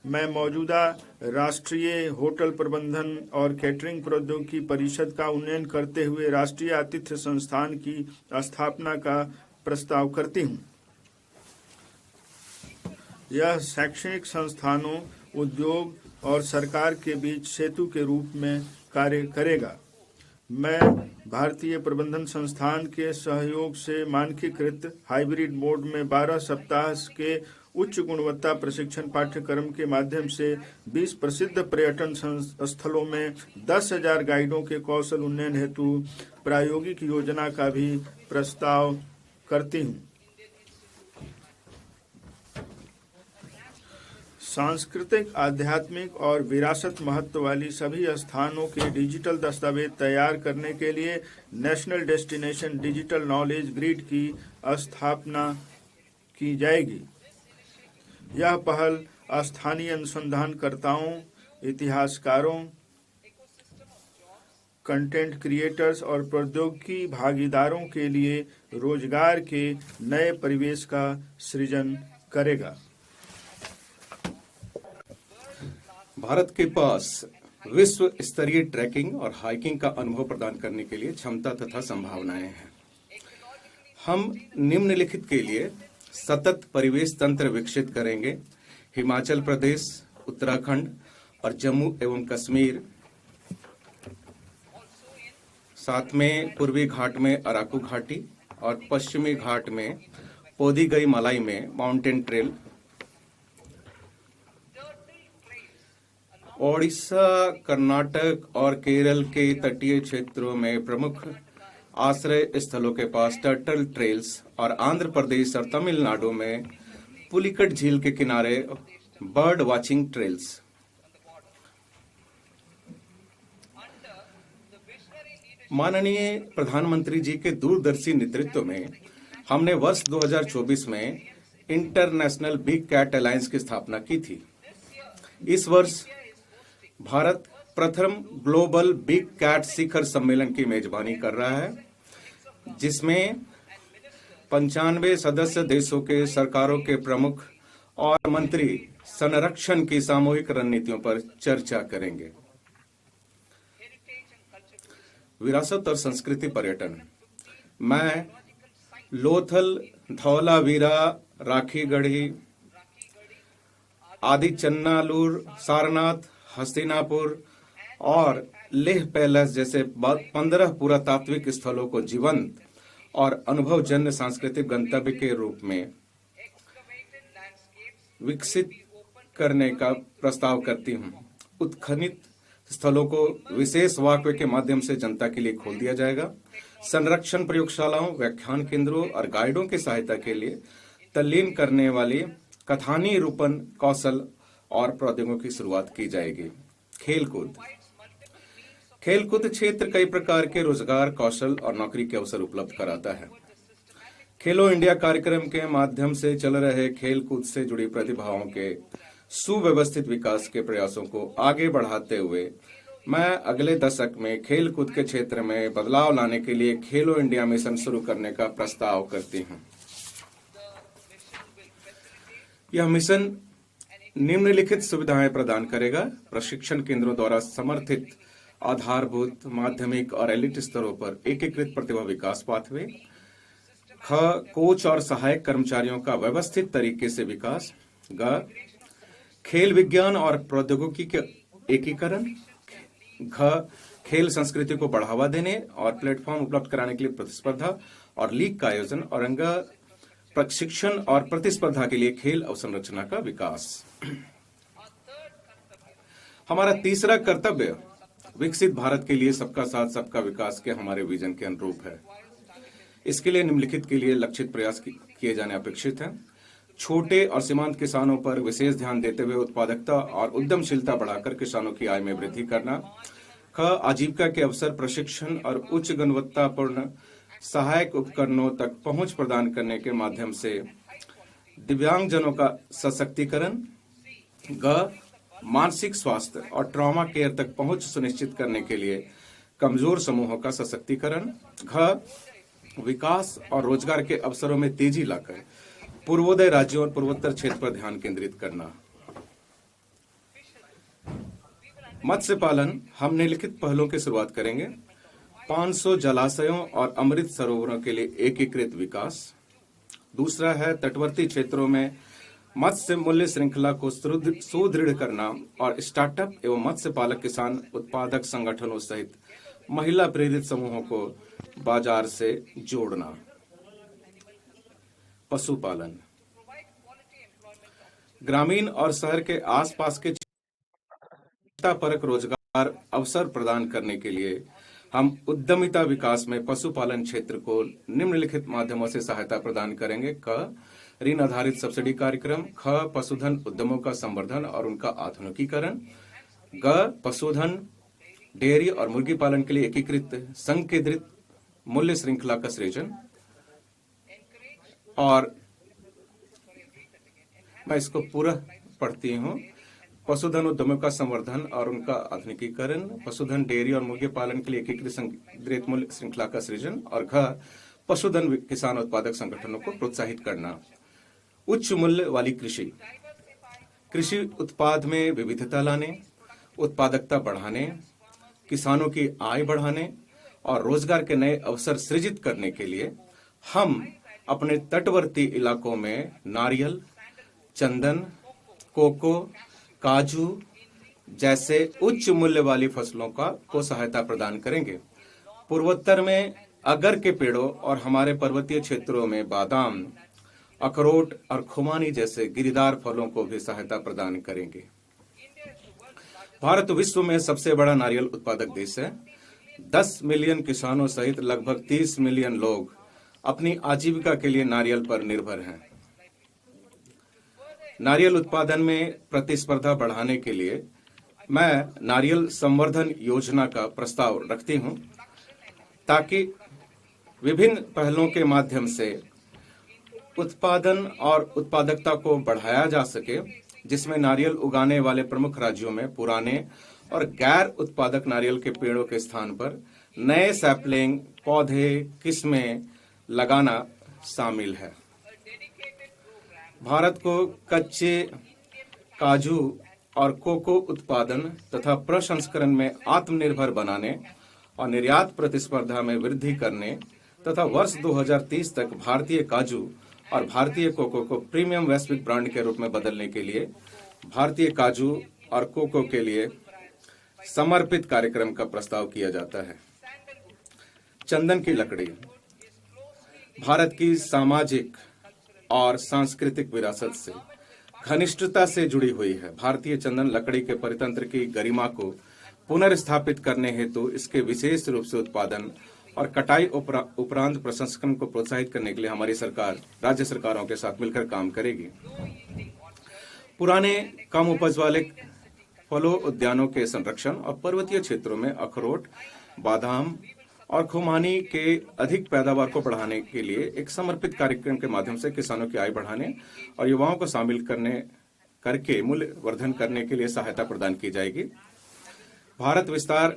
मैं मौजूदा राष्ट्रीय होटल प्रबंधन और कैटरिंग प्रौद्योगिकी परिषद का उन्नयन करते हुए राष्ट्रीय आतिथ्य संस्थान की स्थापना का प्रस्ताव करती हूँ। यह शैक्षणिक संस्थानों, उद्योग और सरकार के बीच सेतु के रूप में कार्य करेगा। मैं भारतीय प्रबंधन संस्थान के सहयोग से मानकीकृत हाइब्रिड मोड में 12 सप्ताह के उच्च गुणवत्ता प्रशिक्षण पाठ्यक्रम के माध्यम से 20 प्रसिद्ध पर्यटन स्थलों में 10,000 गाइडों के कौशल उन्नयन हेतु प्रायोगिक योजना का भी प्रस्ताव करती हूँ। सांस्कृतिक, आध्यात्मिक और विरासत महत्व वाली सभी स्थानों के डिजिटल दस्तावेज तैयार करने के लिए national destination digital knowledge grid की स्थापना की जाएगी। यह पहल स्थानीय अनुसंधानकर्ताओं, इतिहासकारों, कंटेंट क्रिएटर्स और प्रौद्योगिकी भागीदारों के लिए रोजगार के नए परिवेश का सृजन करेगा। भारत के पास विश्व स्तरीय ट्रैकिंग और हाइकिंग का अनुभव प्रदान करने के लिए क्षमता तथा संभावनाएं हैं। हम निम्नलिखित के लिए सतत परिवेश तंत्र विकसित करेंगे। हिमाचल प्रदेश, उत्तराखंड और जम्मू एवं कश्मीर, साथ में पूर्वी घाट में अराकू घाटी और पश्चिमी घाट में पोदिगई मलाई में माउंटेन ट्रेल, ओडिशा, कर्नाटक और केरल के तटीय क्षेत्रों में प्रमुख आश्रय स्थलों के पास टर्टल ट्रेल्स और आंध्र प्रदेश और तमिलनाडु में पुलिकट झील के किनारे बर्ड वाचिंग ट्रेल्स। माननीय प्रधानमंत्री जी के दूरदर्शी नेतृत्व में हमने वर्ष 2024 में इंटरनेशनल बिग कैट अलायंस की स्थापना की थी। इस वर्ष भारत प्रथम ग्लोबल बिग कैट शिखर सम्मेलन की मेजबानी कर रहा है, जिसमें 95 सदस्य देशों के सरकारों के प्रमुख और मंत्री संरक्षण की सामूहिक रणनीतियों पर चर्चा करेंगे। विरासत और संस्कृति पर्यटन। मैं लोथल, धौलावीरा, राखीगढ़ी, आदि चन्नालूर, सारनाथ, हस्तिनापुर और लेह पैलेस जैसे 15 पुरातात्विक स्थलों को जीवंत और अनुभवजन्य सांस्कृतिक गंतव्य के रूप में विकसित करने का प्रस्ताव करती हूं। उत्खनित स्थलों को विशेष वॉकवे के माध्यम से जनता के लिए खोल दिया जाएगा। संरक्षण प्रयोगशालाओं, व्याख्यान केंद्रों और गाइडों की सहायता के लिए तल्लीन करने वाली कथानी रूपन कौशल और प्रौद्योगिकी की शुरुआत की जाएगी। खेलकूद। खेलकूद क्षेत्र कई प्रकार के रोजगार, कौशल और नौकरी के अवसर उपलब्ध कराता है। खेलो इंडिया कार्यक्रम के माध्यम से चल रहे खेलकूद से जुड़ी प्रतिभाओं के सुव्यवस्थित विकास के प्रयासों को आगे बढ़ाते हुए मैं अगले दशक में खेलकूद के क्षेत्र में बदलाव लाने के लिए खेलो इंडिया मिशन शुरू करने का प्रस्ताव करती हूं। यह मिशन निम्नलिखित सुविधाएं प्रदान करेगा। प्रशिक्षण केंद्रों द्वारा समर्थित आधारभूत, माध्यमिक और एलिट स्तरों पर एकीकृत प्रतिभा विकास पाथवे। ख, कोच और सहायक कर्मचारियों का व्यवस्थित तरीके से विकास। ग, खेल विज्ञान और प्रौद्योगिकी के एकीकरण। घ, खेल संस्कृति को बढ़ावा देने और प्लेटफॉर्म उपलब्ध कराने के लिए प्रतिस्पर्धा और लीग का आयोजन। और अंग, प्रशिक्षण और प्रतिस्पर्धा के लिए खेल अवसंरचना का विकास। हमारा तीसरा कर्तव्य विकसित भारत के लिए सबका साथ सबका विकास के हमारे विजन के अनुरूप है। इसके लिए निम्नलिखित के लिए लक्षित प्रयास किए जाने अपेक्षित हैं। छोटे और सीमांत किसानों पर विशेष ध्यान देते हुए उत्पादकता और उद्यमशीलता बढ़ाकर किसानों की आय में वृद्धि करना। ख, आजीविका के अवसर, प्रशिक्षण और उच्च गुणवत्तापूर्ण सहायक उपकरणों तक पहुंच प्रदान करने के माध्यम से दिव्यांगजनों का सशक्तिकरण। ग, मानसिक स्वास्थ्य और ट्रॉमा केयर तक पहुंच सुनिश्चित करने के लिए कमजोर समूहों का सशक्तिकरण। घ, विकास और रोजगार के अवसरों में तेजी लाकर पूर्वोदय राज्यों और पूर्वोत्तर क्षेत्र पर ध्यान केंद्रित करना। मत्स्य पालन। हम निम्नलिखित पहलों की शुरुआत करेंगे। 500 जलाशयों और अमृत सरोवरों के लिए एकीकृत विकास। दूसरा है तटवर्ती क्षेत्रों में मत्स्य मूल्य श्रृंखला को सुदृढ़ करना और स्टार्टअप एवं मत्स्य पालक किसान उत्पादक संगठनों सहित महिला प्रेरित समूहों को बाजार से जोड़ना। पशुपालन। ग्रामीण और शहर के आसपास के परक रोजगार अवसर प्रदान करने के लिए हम उद्यमिता विकास में पशुपालन क्षेत्र को निम्नलिखित माध्यमों से सहायता प्रदान करेंगे। क, ऋण आधारित सब्सिडी कार्यक्रम। ख, पशुधन उद्यमों का संवर्धन और उनका आधुनिकीकरण। ग, पशुधन, डेयरी और मुर्गी पालन के लिए एकीकृत संकेंद्रित मूल्य श्रृंखला का सृजन। और मैं इसको पूरा पढ़ती हूँ। पशुधन उद्यमों का संवर्धन और उनका आधुनिकीकरण। पशुधन, डेयरी और मुर्गी पालन के लिए एकीकृत संकेंद्रित मूल्य श्रृंखला का सृजन। और घ, पशुधन किसान उत्पादक संगठनों को प्रोत्साहित करना। उच्च मूल्य वाली कृषि। कृषि उत्पाद में विविधता लाने, उत्पादकता बढ़ाने, किसानों की आय बढ़ाने और रोजगार के नए अवसर सृजित करने के लिए हम अपने तटवर्ती इलाकों में नारियल, चंदन, कोको, काजू जैसे उच्च मूल्य वाली फसलों को सहायता प्रदान करेंगे। पूर्वोत्तर में अगर के पेड़ों और हमारे पर्वतीय क्षेत्रों में बादाम, अखरोट और खुमानी जैसे गिरीदार फलों को भी सहायता प्रदान करेंगे। भारत विश्व में सबसे बड़ा नारियल उत्पादक देश है। 10 मिलियन किसानों सहित लगभग 30 मिलियन लोग अपनी आजीविका के लिए नारियल पर निर्भर हैं। नारियल उत्पादन में प्रतिस्पर्धा बढ़ाने के लिए मैं नारियल संवर्धन योजना का प्रस्ताव रखती हूं, ताकि विभिन्न पहलों के माध्यम से उत्पादन और उत्पादकता को बढ़ाया जा सके, जिसमें नारियल उगाने वाले प्रमुख राज्यों में पुराने और गैर उत्पादक नारियल के पेड़ों के स्थान पर नए सैपलिंग, पौधे, किस्में लगाना शामिल है। भारत को कच्चे काजू और कोको उत्पादन तथा प्रसंस्करण में आत्मनिर्भर बनाने और निर्यात प्रतिस्पर्धा में वृद्धि करने तथा वर्ष 2030 तक भारतीय काजू और भारतीय कोको को प्रीमियम वैश्विक ब्रांड के रूप में बदलने के लिए भारतीय काजू और कोको के लिए समर्पित कार्यक्रम का प्रस्ताव किया जाता है। चंदन की लकड़ी भारत की सामाजिक और सांस्कृतिक विरासत से घनिष्ठता से जुड़ी हुई है। भारतीय चंदन लकड़ी के परितंत्र की गरिमा को पुनर्स्थापित करने हेतु इसके विशेष रूप से उत्पादन और कटाई उपरांत प्रसंस्करण को प्रोत्साहित करने के लिए हमारी सरकार राज्य सरकारों के साथ मिलकर काम करेगी। पुराने कम उपज वाले फलों उद्यानों के संरक्षण और पर्वतीय क्षेत्रों में अखरोट, बादाम और खुमानी के अधिक पैदावार को बढ़ाने के लिए एक समर्पित कार्यक्रम के माध्यम से किसानों की आय बढ़ाने और युवाओं को शामिल करके मूल्य वर्धन करने के लिए सहायता प्रदान की जाएगी। भारत विस्तार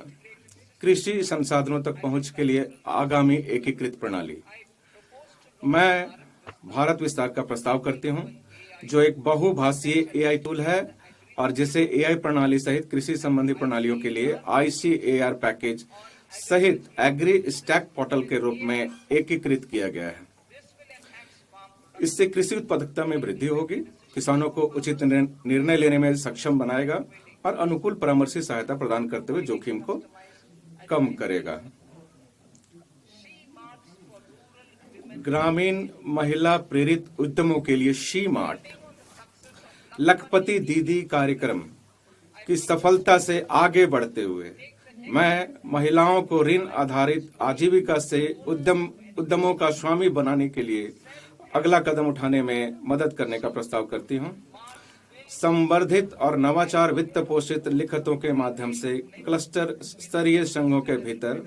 कृषि संसाधनों तक पहुंच के लिए आगामी एकीकृत प्रणाली। मैं भारत विस्तार का प्रस्ताव करती हूं, जो एक बहुभाषीय एआई टूल है और जिसे एआई प्रणाली सहित कृषि संबंधी प्रणालियों के लिए ICAR पैकेज सहित एग्री स्टैक पोर्टल के रूप में एकीकृत किया गया है। इससे कृषि उत्पादकता में वृद्धि होगी, किसानों को उचित निर्णय लेने में सक्षम बनाएगा और अनुकूल परामर्शी सहायता प्रदान करते हुए जोखिम को कम करेगा। ग्रामीण महिला प्रेरित उद्यमों के लिए शी मार्ट लखपति दीदी कार्यक्रम की सफलता से आगे बढ़ते हुए मैं महिलाओं को ऋण आधारित आजीविका से उद्यमों का स्वामी बनाने के लिए अगला कदम उठाने में मदद करने का प्रस्ताव करती हूं। संवर्धित और नवाचार वित्त पोषित लिखतों के माध्यम से क्लस्टर स्तरीय संघों के भीतर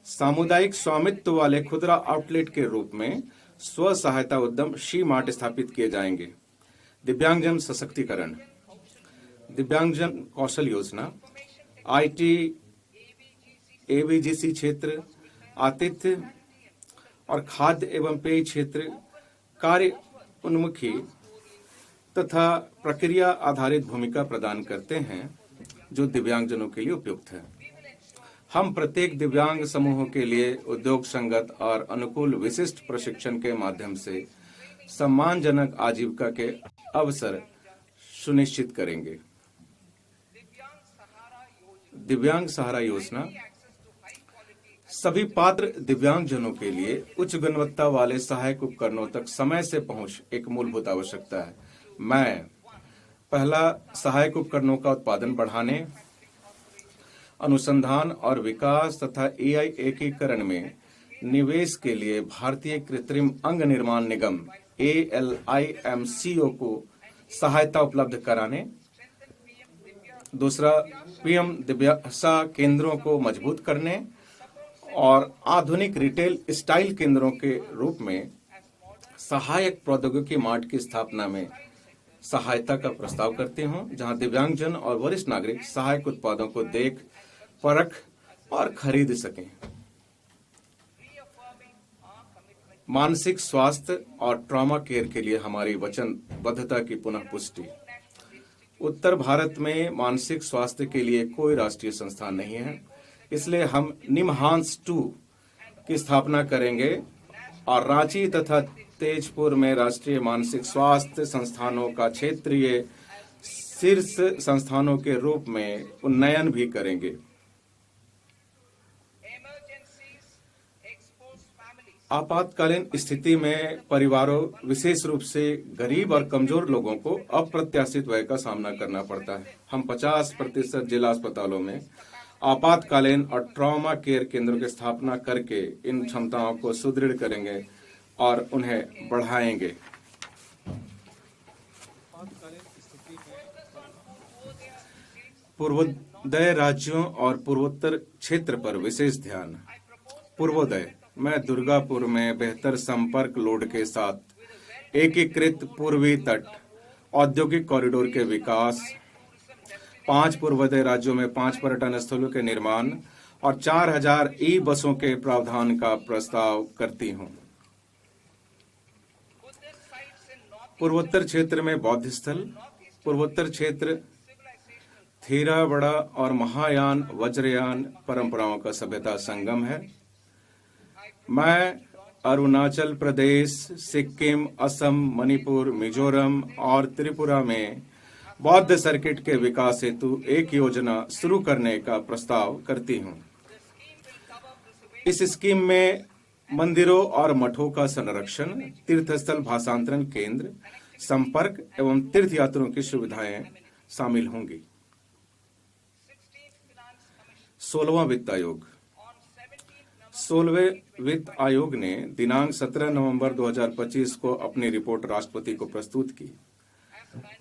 सामुदायिक स्वामित्व वाले खुदरा आउटलेट के रूप में स्व सहायता उद्यम शी मार्ट स्थापित किए जाएंगे। दिव्यांगजन सशक्तिकरण, दिव्यांगजन कौशल योजना, IT, ABGC क्षेत्र, आतिथ्य और खाद्य एवं पेय क्षेत्र कार्य उन्मुखी तथा प्रक्रिया आधारित भूमिका प्रदान करते हैं, जो दिव्यांगजनों के लिए उपयुक्त है। हम प्रत्येक दिव्यांग समूहों के लिए उद्योग संगत और अनुकूल विशिष्ट प्रशिक्षण के माध्यम से सम्मानजनक आजीविका के अवसर सुनिश्चित करेंगे। दिव्यांग सहारा योजना सभी पात्र दिव्यांगजनों के लिए उच्च गुणवत्ता वाले सहायक उपकरणों तक समय से पहुंच एक मूलभूत आवश्यकता है। मैं पहला सहायक उपकरणों का उत्पादन बढ़ाने, अनुसंधान और विकास तथा AI एकीकरण में निवेश के लिए भारतीय कृत्रिम अंग निर्माण निगम ALIMCO को सहायता उपलब्ध कराने, दूसरा PM दिव्यासा केंद्रों को मजबूत करने और आधुनिक रिटेल स्टाइल केंद्रों के रूप में सहायक प्रौद्योगिकी मार्ट की स्थापना में सहायता का प्रस्ताव करती हूं, जहां दिव्यांगजन और वरिष्ठ नागरिक सहायक उत्पादों को देख, परख और खरीद सकें। मानसिक स्वास्थ्य और ट्रॉमा केयर के लिए हमारी वचनबद्धता की पुनः पुष्टि। उत्तर भारत में मानसिक स्वास्थ्य के लिए कोई राष्ट्रीय संस्थान नहीं है, इसलिए हम निमहांस 2 की स्थापना करेंगे और रांची तथा तेजपुर में राष्ट्रीय मानसिक स्वास्थ्य संस्थानों का क्षेत्रीय शीर्ष संस्थानों के रूप में उन्नयन भी करेंगे। आपातकालीन स्थिति में परिवारों, विशेष रूप से गरीब और कमजोर लोगों को अप्रत्याशित व्यय का सामना करना पड़ता है। हम 50% जिला अस्पतालों में आपातकालीन और ट्रॉमा केयर केंद्रों की स्थापना करके इन क्षमताओं को सुदृढ़ करेंगे और उन्हें बढ़ाएंगे। पूर्वोदय राज्यों और पूर्वोत्तर क्षेत्र पर विशेष ध्यान। पूर्वोदय, मैं दुर्गापुर में बेहतर संपर्क लोड के साथ एकीकृत पूर्वी तट औद्योगिक कॉरिडोर के विकास, 5 पूर्वोदय राज्यों में 5 पर्यटन स्थलों के निर्माण और 4000 ई बसों के प्रावधान का प्रस्ताव करती हूं। पूर्वोत्तर क्षेत्र में बौद्ध स्थल, पूर्वोत्तर क्षेत्र थेरावड़ा और महायान वज्रयान परंपराओं का सभ्यता संगम है। मैं अरुणाचल प्रदेश, सिक्किम, असम, मणिपुर, मिजोरम और त्रिपुरा में बौद्ध सर्किट के विकास हेतु एक योजना शुरू करने का प्रस्ताव करती हूं। इस स्कीम में मंदिरों और मठों का संरक्षण, तीर्थस्थल भाषांतरण केंद्र, संपर्क एवं तीर्थयात्रियों की सुविधाएं शामिल होंगी। 16वां वित्त आयोग। 16वें वित्त आयोग ने दिनांक 17 नवंबर 2025 को अपनी रिपोर्ट राष्ट्रपति को प्रस्तुत की।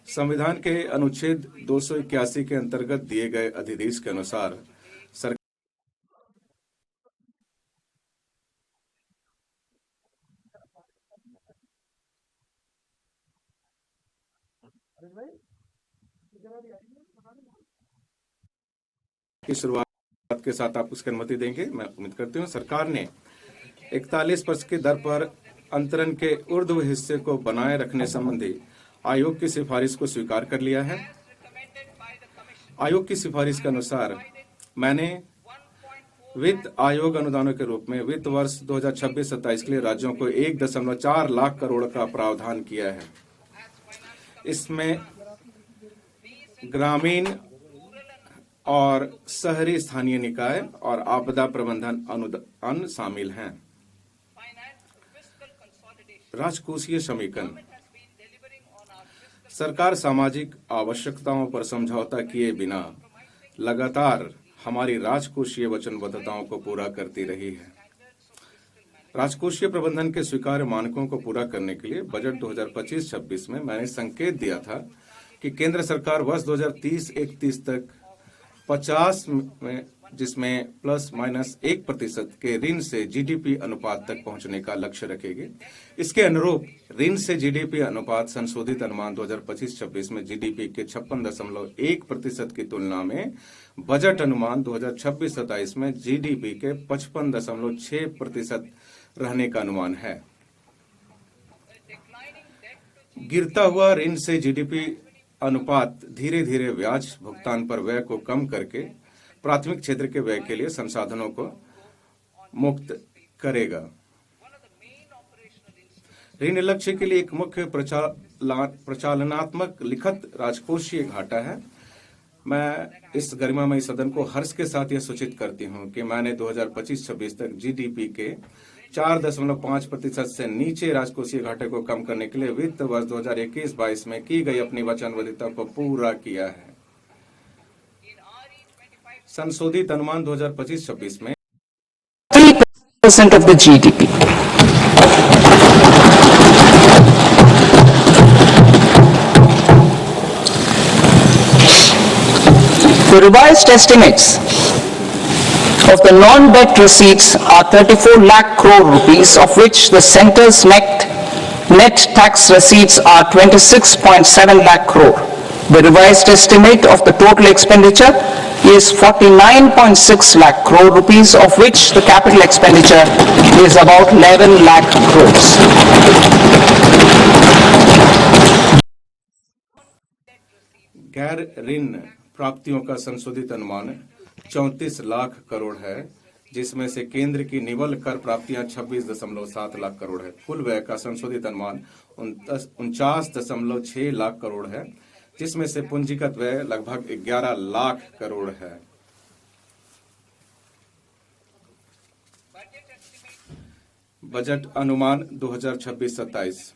संविधान के अनुच्छेद 281 के अंतर्गत दिए गए अध्यादेश के अनुसार सरकार की शुरुआत के साथ आप उसकी अनुमति देंगे। मैं उम्मीद करती हूँ सरकार ने 41% की दर पर अंतरण के ऊर्ध्व हिस्से को बनाए रखने संबंधी आयोग की सिफारिश को स्वीकार कर लिया है। आयोग की सिफारिश के अनुसार मैंने वित्त आयोग अनुदानों के रूप में वित्त वर्ष 2026-27 के लिए राज्यों को 1.4 लाख करोड़ का प्रावधान किया है। इसमें ग्रामीण और शहरी स्थानीय निकाय और आपदा प्रबंधन अनुदान शामिल हैं। राजकोषीय समीकरण। सरकार सामाजिक आवश्यकताओं पर समझौता किए बिना लगातार हमारी राजकोषीय वचनबद्धताओं को पूरा करती रही है। राजकोषीय प्रबंधन के स्वीकार्य मानकों को पूरा करने के लिए बजट 2025-26 में मैंने संकेत दिया था कि केंद्र सरकार वर्ष 2030-31 तक 50 में, जिसमें ±1% के ऋण से जीडीपी अनुपात तक पहुंचने का लक्ष्य रखेगी। इसके अनुरूप ऋण से जीडीपी अनुपात संशोधित अनुमान 2025-26 में जीडीपी के 56.1% की तुलना में बजट अनुमान 2026-27 में जीडीपी के 55.6% रहने का अनुमान है। गिरता हुआ ऋण से जीडीपी अनुपात धीरे धीरे ब्याज भुगतान पर व्यय को कम करके प्राथमिक क्षेत्र के व्यय के लिए संसाधनों को मुक्त करेगा। ऋण लक्ष्य के लिए एक मुख्य प्रचालनात्मक लिखित राजकोषीय घाटा है। मैं इस गरिमामय सदन को हर्ष के साथ यह सूचित करती हूं कि मैंने 2025-26 तक जीडीपी के 4.5% से नीचे राजकोषीय घाटे को कम करने के लिए वित्त वर्ष 2021-22 में की गई अपनी वचनबद्धता को पूरा किया है। संशोधित अनुमान 2025-26 में 3% of the GDP. The revised estimates of the non-debt receipts are 34 lakh crore rupees, of which the centre's net tax receipts are 26.7 lakh crore. The revised estimate of the total expenditure is 49.6 lakh crore rupees, of which the capital expenditure is about 11 lakh crores. गैर ऋण प्राप्तियों का संशोधित अनुमान 34 लाख करोड़ है, जिसमें से केंद्र की निवल कर प्राप्तियां 26.7 लाख करोड़ है। कुल व्यय का संशोधित अनुमान 49.6 लाख करोड़ है, जिसमें से पूंजीगत व्यय लगभग 11 लाख करोड़ है। बजट अनुमान 2026-27।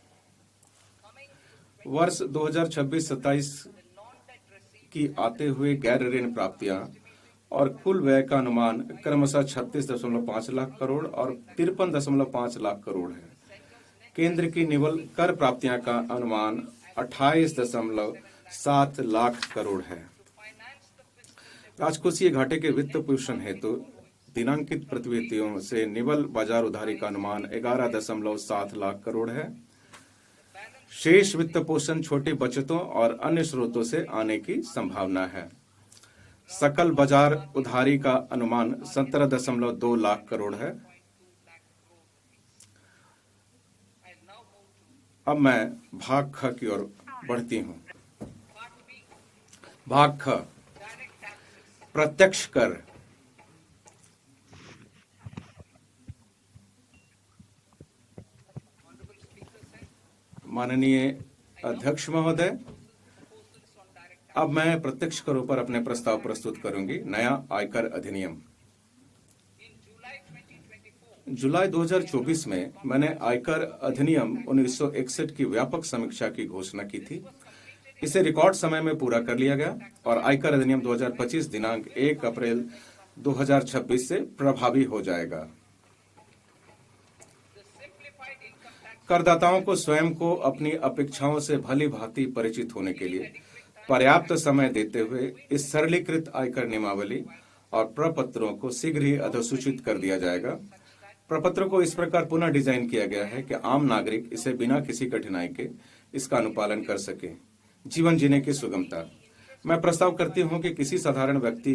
वर्ष 2026-27 की आते हुए गैर ऋण प्राप्तियां और कुल व्यय का अनुमान क्रमशः 36.5 लाख करोड़ और 53.5 लाख करोड़ है। केंद्र की निवल कर प्राप्तियां का अनुमान 28.7 लाख करोड़ है। राजकोषीय घाटे के वित्त पोषण हेतु दिनांकित प्रतिभूतियों से निवल बाजार उधारी का अनुमान 11.7 लाख करोड़ है। शेष वित्त पोषण छोटी बचतों और अन्य स्रोतों से आने की संभावना है। सकल बाजार उधारी का अनुमान 17.2 लाख करोड़ है। अब मैं भाग ख की ओर बढ़ती हूं। भाग ख, प्रत्यक्ष कर। माननीय अध्यक्ष महोदय, अब मैं प्रत्यक्ष करों पर अपने प्रस्ताव प्रस्तुत करूंगी। नया आयकर अधिनियम। जुलाई 2024 में मैंने आयकर अधिनियम 1961 की व्यापक समीक्षा की घोषणा की थी। इसे रिकॉर्ड समय में पूरा कर लिया गया और आयकर अधिनियम 2025 दिनांक 1 अप्रैल 2026 से प्रभावी हो जाएगा। करदाताओं को स्वयं को अपनी अपेक्षाओं से भली भांति परिचित होने के लिए पर्याप्त समय देते हुए इस सरलीकृत आयकर नियमावली और प्रपत्रों को शीघ्र ही अधिसूचित कर दिया जाएगा। प्रपत्र को इस प्रकार पुनः डिजाइन किया गया है कि आम नागरिक इसे बिना किसी कठिनाई के इसका अनुपालन कर सके। जीवन जीने की सुगमता। मैं प्रस्ताव करती हूं कि किसी साधारण व्यक्ति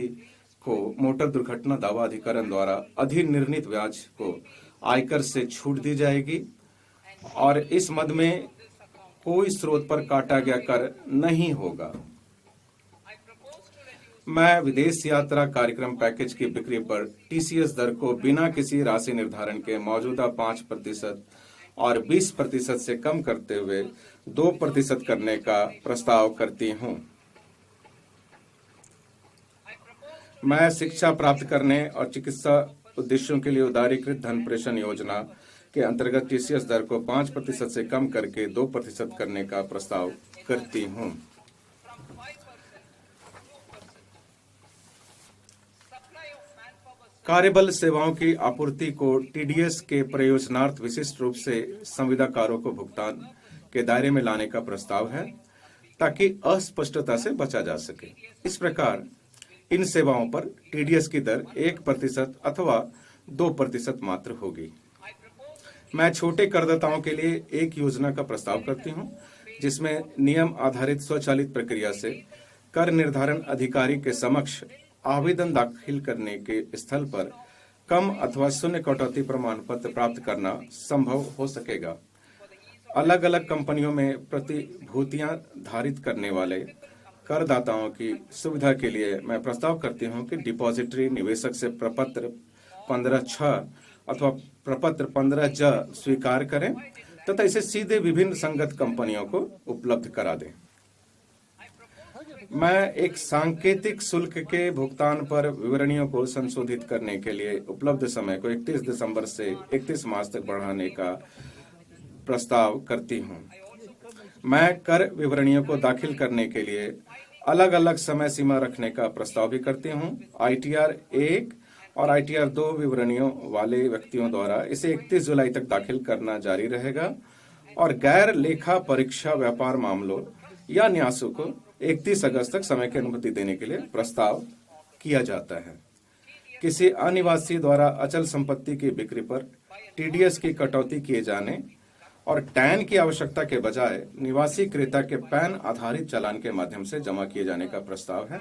को मोटर दुर्घटना दावा अधिकरण द्वारा अधिनिर्णीत ब्याज को आयकर से छूट दी जाएगी और इस मद में कोई स्रोत पर काटा गया कर नहीं होगा। मैं विदेश यात्रा कार्यक्रम पैकेज की बिक्री पर टीसीएस दर को बिना किसी राशि निर्धारण के मौजूदा 5% और 20% से कम करते हुए 2% करने का प्रस्ताव करती हूं। मैं शिक्षा प्राप्त करने और चिकित्सा उद्देश्यों के लिए उदारीकृत धन प्रेषण योजना के अंतर्गत टीसीएस दर को 5% से कम करके 2% करने का प्रस्ताव करती हूं। कार्यबल सेवाओं की आपूर्ति को टीडीएस के प्रयोजनार्थ विशिष्ट रूप से संविदाकारों को भुगतान के दायरे में लाने का प्रस्ताव है ताकि अस्पष्टता से बचा जा सके। इस प्रकार इन सेवाओं पर टीडीएस की दर 1% अथवा 2% मात्र होगी। मैं छोटे करदाताओं के लिए एक योजना का प्रस्ताव करती हूं जिसमें नियम आधारित स्वचालित प्रक्रिया से कर निर्धारण अधिकारी के समक्ष आवेदन दाखिल करने के स्थल पर कम अथवा शून्य कटौती प्रमाण पत्र प्राप्त करना संभव हो सकेगा। अलग अलग कंपनियों में प्रतिभूतियां धारित करने वाले करदाताओं की सुविधा के लिए मैं प्रस्ताव करती हूं कि डिपॉजिटरी निवेशक से प्रपत्र 15(6) अथवा प्रपत्र 15(j) स्वीकार करें तथा इसे सीधे विभिन्न संगत कंपनियों को उपलब्ध करा दें। मैं एक सांकेतिक शुल्क के भुगतान पर विवरणियों को संशोधित करने के लिए उपलब्ध समय को 31 दिसंबर से 31 मार्च तक बढ़ाने का प्रस्ताव करती हूं। मैं कर विवरणियों को दाखिल करने के लिए अलग अलग समय सीमा रखने का प्रस्ताव भी करती हूं। ITR 1 और ITR 2 विवरणियों वाले व्यक्तियों द्वारा इसे 31 जुलाई तक दाखिल करना जारी रहेगा और गैर लेखा परीक्षा व्यापार मामलों या न्यासों को 31 अगस्त तक समय की अनुमति देने के लिए प्रस्ताव किया जाता है। किसी अनिवासी द्वारा अचल संपत्ति की बिक्री पर टीडीएस की कटौती किए जाने और टैन की आवश्यकता के बजाय निवासी क्रेता के पैन आधारित चालान के माध्यम से जमा किए जाने का प्रस्ताव है।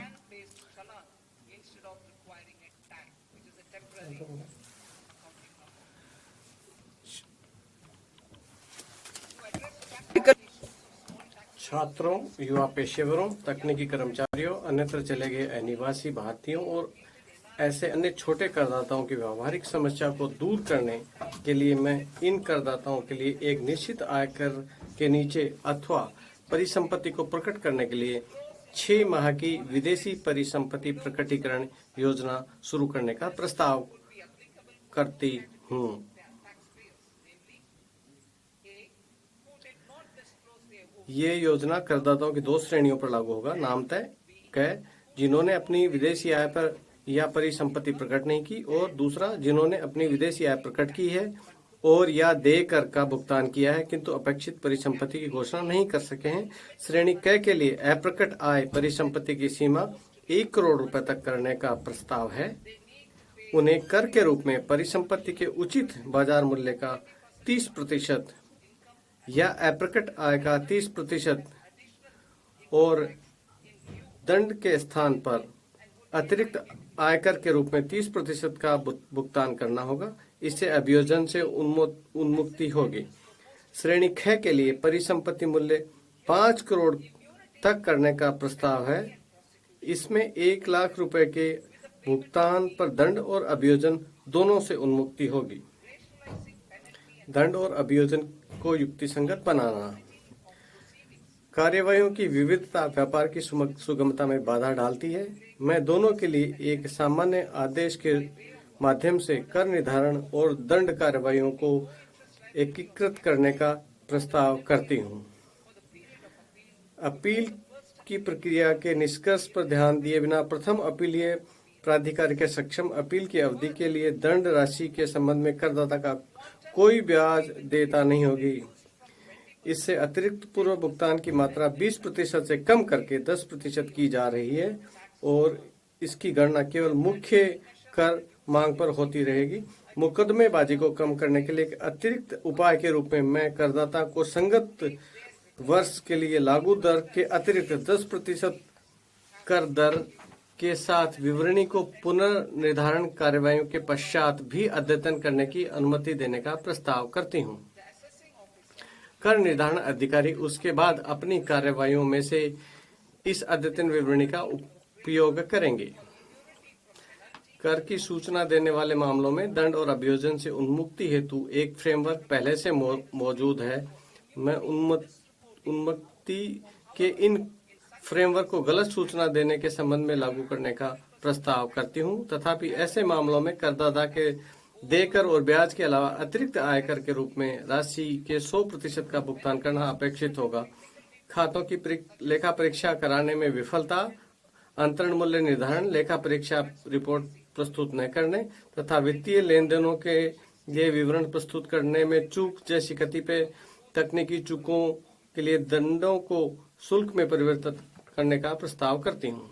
छात्रों, युवा पेशेवरों, तकनीकी कर्मचारियों, अन्यत्र चले गए अनिवासी भारतीयों और ऐसे अन्य छोटे करदाताओं की व्यावहारिक समस्या को दूर करने के लिए मैं इन करदाताओं के लिए एक निश्चित आयकर के नीचे अथवा परिसंपत्ति को प्रकट करने के लिए 6 माह की विदेशी परिसंपत्ति प्रकटीकरण योजना शुरू करने का प्रस्ताव करती हूँ। ये योजना करदाताओं की 2 श्रेणियों पर लागू होगा। नामतः जिन्होंने अपनी विदेशी आय पर या परिसंपत्ति प्रकट नहीं की, और दूसरा जिन्होंने अपनी विदेशी आय प्रकट की है और या देय कर का भुगतान किया है किंतु अपेक्षित परिसंपत्ति की घोषणा नहीं कर सके हैं। श्रेणी क के लिए अप्रकट आय परिसंपत्ति की सीमा 1 करोड़ रुपए तक करने का प्रस्ताव है। उन्हें कर के रूप में परिसंपत्ति के उचित बाजार मूल्य का 30% या अप्रकट आय का 30% और दंड के स्थान पर अतिरिक्त आयकर के रूप में 30% का भुगतान करना होगा। इससे अभियोजन से उन्मुक्ति होगी। श्रेणी ख के लिए परिसंपत्ति मूल्य 5 करोड़ तक करने का प्रस्ताव है। इसमें 1 लाख रुपए के भुगतान पर दंड और अभियोजन दोनों से उन्मुक्ति होगी। दंड और अभियोजन को युक्तिसंगत बनाना। कार्यवाहियों की विविधता व्यापार की सुगमता में बाधा डालती है। मैं दोनों के लिए एक सामान्य आदेश के माध्यम से कर निर्धारण और दंड कार्यवाहियों को एकीकृत करने का प्रस्ताव करती हूँ। अपील की प्रक्रिया के निष्कर्ष पर ध्यान दिए बिना प्रथम अपीलीय प्राधिकारी के सक्षम अपील की अवधि के लिए दंड राशि के संबंध में करदाता का कोई ब्याज देयता नहीं होगी। इससे अतिरिक्त पूर्व भुगतान की मात्रा 20% से कम करके 10% की जा रही है और इसकी गणना केवल मुख्य कर मांग पर होती रहेगी। मुकदमेबाजी को कम करने के लिए एक अतिरिक्त उपाय के रूप में मैं करदाता को संगत वर्ष के लिए लागू दर के अतिरिक्त 10% कर दर के साथ विवरणी को पुनर्निर्धारण कार्यवाहियों के पश्चात भी अद्यतन करने की अनुमति देने का प्रस्ताव करती हूँ। कर निर्धारण अधिकारी उसके बाद अपनी कार्यवाहियों में से इस अद्यतन विवरणी का उपयोग करेंगे। कर की सूचना देने वाले मामलों में दंड और अभियोजन से उन्मुक्ति हेतु एक फ्रेमवर्क पहले से मौजूद है। मैं उन्मुक्ति के इन फ्रेमवर्क को गलत सूचना देने के संबंध में लागू करने का प्रस्ताव करती हूँ। तथापि ऐसे मामलों में करदाता के देकर और ब्याज के अलावा अतिरिक्त आयकर के रूप में राशि के 100% का भुगतान करना अपेक्षित होगा। खातों की लेखा परीक्षा कराने में विफलता, अंतरण मूल्य निर्धारण, लेखा परीक्षा रिपोर्ट प्रस्तुत न करने तथा वित्तीय लेन देनों के लिए विवरण प्रस्तुत करने में चूक जैसी कतिपय तकनीकी चूकों के लिए दंडों को शुल्क में परिवर्तित करने का प्रस्ताव करती हूँ।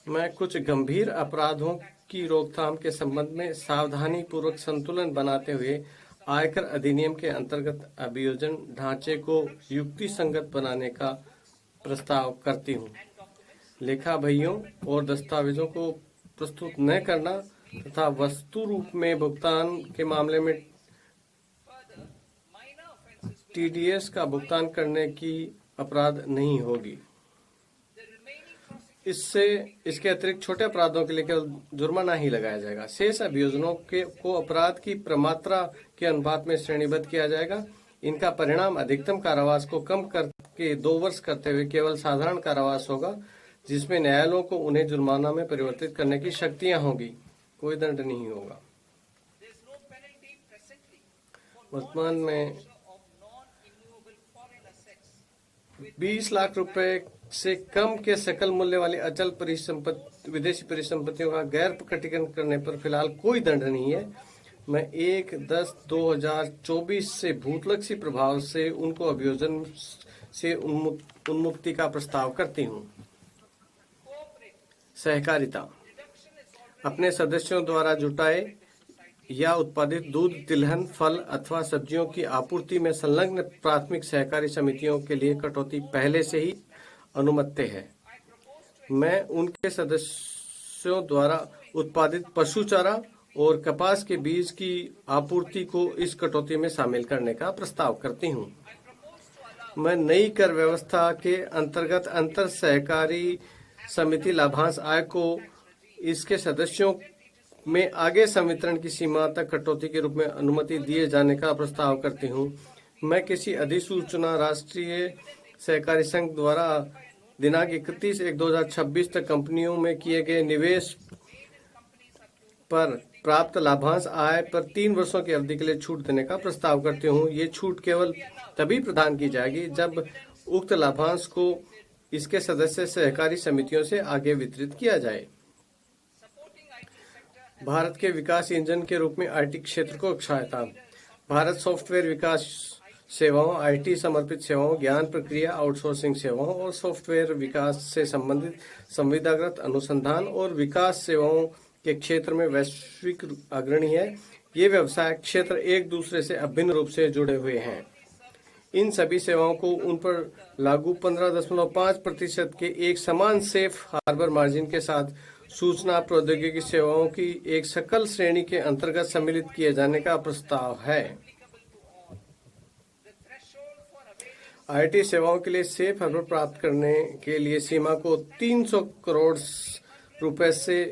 मैं कुछ गंभीर अपराधों की रोकथाम के संबंध में सावधानी पूर्वक संतुलन बनाते हुए आयकर अधिनियम के अंतर्गत अभियोजन ढांचे को युक्ति संगत बनाने का प्रस्ताव करती हूँ। लेखा बहियों और दस्तावेजों को प्रस्तुत न करना तथा वस्तु रूप में भुगतान के मामले में टीडीएस का भुगतान करने की अपराध नहीं होगी। इसके अतिरिक्त छोटे अपराधों के लिए केवल जुर्माना ही लगाया जाएगा। शेष अभियोजनों को अपराध की प्रमात्रा के अनुपात में श्रेणीबद्ध किया जाएगा। इनका परिणाम अधिकतम कारावास को कम करके 2 वर्ष करते हुए केवल साधारण कारावास होगा, जिसमें न्यायालयों को उन्हें जुर्माना में परिवर्तित करने की शक्तियां होगी। कोई दंड नहीं होगा। वर्तमान में 20 लाख रुपए से कम के सकल मूल्य वाली अचल विदेशी परिसंपत्तियों का गैर प्रकटीकरण करने पर फिलहाल कोई दंड नहीं है। मैं 1/10/2024 से भूतलक्षी प्रभाव से उनको अभियोजन से उन्मुक्ति का प्रस्ताव करती हूँ। सहकारिता अपने सदस्यों द्वारा जुटाए या उत्पादित दूध, तिलहन, फल अथवा सब्जियों की आपूर्ति में संलग्न प्राथमिक सहकारी समितियों के लिए कटौती पहले से ही अनुमत्य है। मैं उनके सदस्यों द्वारा उत्पादित पशु चारा और कपास के बीज की आपूर्ति को इस कटौती में शामिल करने का प्रस्ताव करती हूँ। मैं नई कर व्यवस्था के अंतर्गत अंतर सहकारी समिति लाभांश आय को इसके सदस्यों में आगे संवितरण की सीमा तक कटौती के रूप में अनुमति दिए जाने का प्रस्ताव करती हूँ। मैं किसी अधिसूचना राष्ट्रीय सहकारी संघ द्वारा दिनांक 31/1/2026 तक कंपनियों में किए गए निवेश पर प्राप्त लाभांश आय पर 3 वर्षों की अवधि के लिए छूट देने का प्रस्ताव करती हूँ। ये छूट केवल तभी प्रदान की जाएगी जब उक्त लाभांश को इसके सदस्य सहकारी समितियों से आगे वितरित किया जाए। भारत के विकास इंजन के रूप में आईटी क्षेत्र को सहायता। भारत सॉफ्टवेयर विकास सेवाओं, आईटी समर्पित सेवाओं, ज्ञान प्रक्रिया आउटसोर्सिंग सेवाओं और सॉफ्टवेयर विकास से संबंधित संविदागत अनुसंधान और विकास सेवाओं के क्षेत्र में वैश्विक अग्रणी है। ये व्यवसाय क्षेत्र एक दूसरे से अभिन्न रूप से जुड़े हुए हैं। इन सभी सेवाओं को उन पर लागू 15.5% के एक समान सेफ हार्बर मार्जिन के साथ सूचना प्रौद्योगिकी सेवाओं की एक सकल श्रेणी के अंतर्गत सम्मिलित किए जाने का प्रस्ताव है। आईटी सेवाओं के लिए सेफ हार्बर प्राप्त करने के लिए सीमा को 300 करोड़ रुपए से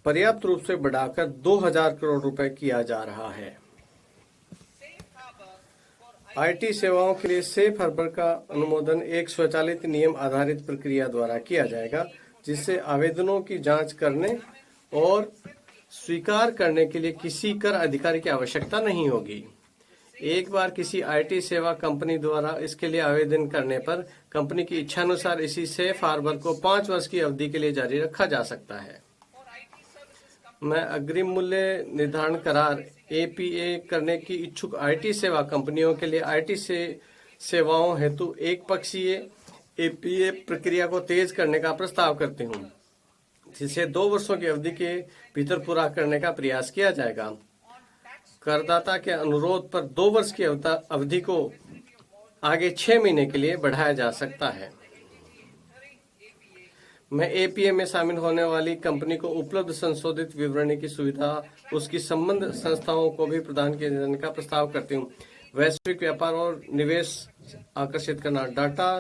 पर्याप्त रूप से बढ़ाकर 2000 करोड़ रुपए किया जा रहा है। आईटी सेवाओं के लिए सेफ हार्बर का अनुमोदन एक स्वचालित नियम आधारित प्रक्रिया द्वारा किया जाएगा, जिससे आवेदनों की जांच करने और स्वीकार करने के लिए किसी कर अधिकारी की आवश्यकता नहीं होगी। एक बार किसी आईटी सेवा कंपनी द्वारा इसके लिए आवेदन करने पर कंपनी की इच्छानुसार इसी सेफ हार्बर को 5 वर्ष की अवधि के लिए जारी रखा जा सकता है। मैं अग्रिम मूल्य निर्धारण करार एपीए करने की इच्छुक आईटी सेवा कंपनियों के लिए आईटी सेवाओं हेतु एक पक्षीय एपीए प्रक्रिया को तेज करने का प्रस्ताव करती हूँ, जिसे 2 वर्षों की अवधि के भीतर पूरा करने का प्रयास किया जाएगा। करदाता के अनुरोध पर 2 वर्ष की अवधि को आगे 6 महीने के लिए बढ़ाया जा सकता है। मैं एपीए में शामिल होने वाली कंपनी को उपलब्ध संशोधित विवरणी की सुविधा उसकी संबंध संस्थाओं को भी प्रदान किए जाने का प्रस्ताव करती हूँ। वैश्विक व्यापार और निवेश आकर्षित करना, डाटा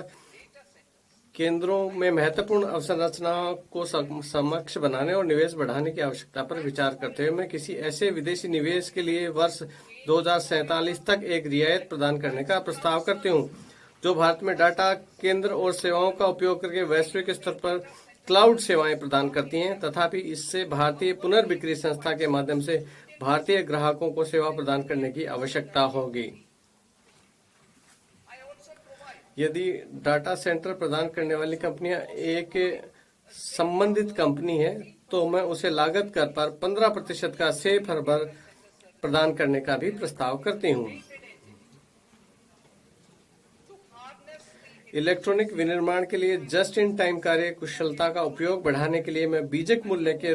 केंद्रों में महत्वपूर्ण अवसंरचनाओं को समक्ष बनाने और निवेश बढ़ाने की आवश्यकता पर विचार करते हुए मैं किसी ऐसे विदेशी निवेश के लिए वर्ष 2047 तक एक रियायत प्रदान करने का प्रस्ताव करती हूँ, जो भारत में डाटा केंद्र और सेवाओं का उपयोग करके वैश्विक स्तर पर क्लाउड सेवाएं प्रदान करती हैं। तथापि इससे भारतीय पुनर्बिक्री संस्था के माध्यम से भारतीय ग्राहकों को सेवा प्रदान करने की आवश्यकता होगी। यदि डाटा सेंटर प्रदान करने वाली कंपनियां एक संबंधित कंपनी है तो मैं उसे लागत कर पर 15% का सेफ हार्बर प्रदान करने का भी प्रस्ताव करती हूँ। इलेक्ट्रॉनिक विनिर्माण के लिए जस्ट इन टाइम कार्य कुशलता का उपयोग बढ़ाने के लिए मैं बीजक मूल्य के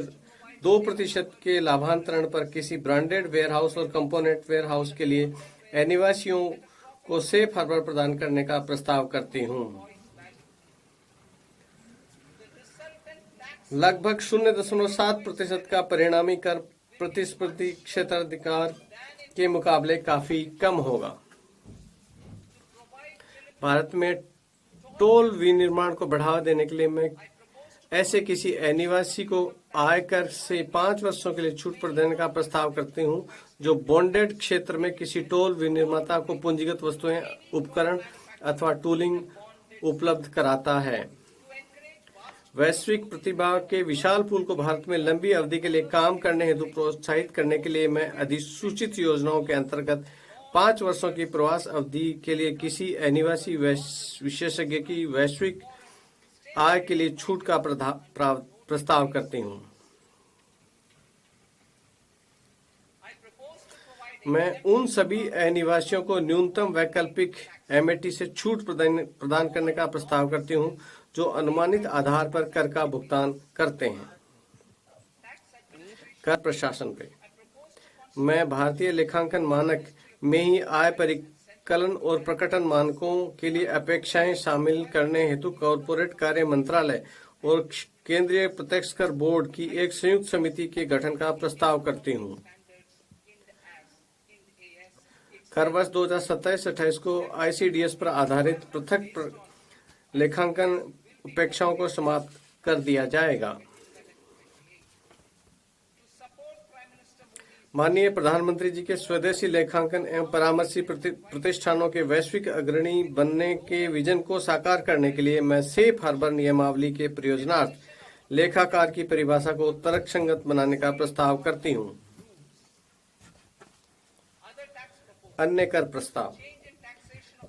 2% के लाभांतरण पर किसी ब्रांडेड वेयरहाउस और कंपोनेंट वेयरहाउस के लिए अनिवासियों को सेफ हार्बर प्रदान करने का प्रस्ताव करती हूँ। लगभग 0.7% का परिणामी कर प्रतिस्पर्धी क्षेत्राधिकार के मुकाबले काफी कम होगा। भारत में टोल विनिर्माण को बढ़ावा देने के लिए मैं ऐसे किसी अनिवासी को आयकर से 5 वर्षों के लिए छूट पर देने का प्रस्ताव करती हूँ, जो बॉन्डेड क्षेत्र में किसी टोल विनिर्माता को पूंजीगत वस्तुएं, उपकरण अथवा टूलिंग उपलब्ध कराता है। वैश्विक प्रतिभा के विशाल पूल को भारत में लंबी अवधि के लिए काम करने हेतु प्रोत्साहित करने के लिए मैं अधिसूचित योजनाओं के अंतर्गत 5 वर्षों की प्रवास अवधि के लिए किसी अनिवासी विशेषज्ञ की वैश्विक आय के लिए छूट का प्रस्ताव करती हूँ। मैं उन सभी अनिवासियों को न्यूनतम वैकल्पिक एमएटी से छूट प्रदान करने का प्रस्ताव करती हूँ, जो अनुमानित आधार पर कर का भुगतान करते हैं। कर प्रशासन पे मैं भारतीय लेखांकन मानक में ही आय परिकलन और प्रकटन मानकों के लिए अपेक्षाएं शामिल करने हेतु कॉर्पोरेट कार्य मंत्रालय और केंद्रीय प्रत्यक्ष कर बोर्ड की एक संयुक्त समिति के गठन का प्रस्ताव करती हूँ। कर वर्ष 2027-28 को आईसीडीएस पर आधारित पृथक लेखांकन अपेक्षाओं को समाप्त कर दिया जाएगा। माननीय प्रधानमंत्री जी के स्वदेशी लेखांकन एवं परामर्शी प्रतिष्ठानों के वैश्विक अग्रणी बनने के विजन को साकार करने के लिए मैं सेफ हार्बर नियमावली के प्रयोजनार्थ लेखाकार की परिभाषा को तर्कसंगत बनाने का प्रस्ताव करती हूँ। अन्य कर प्रस्ताव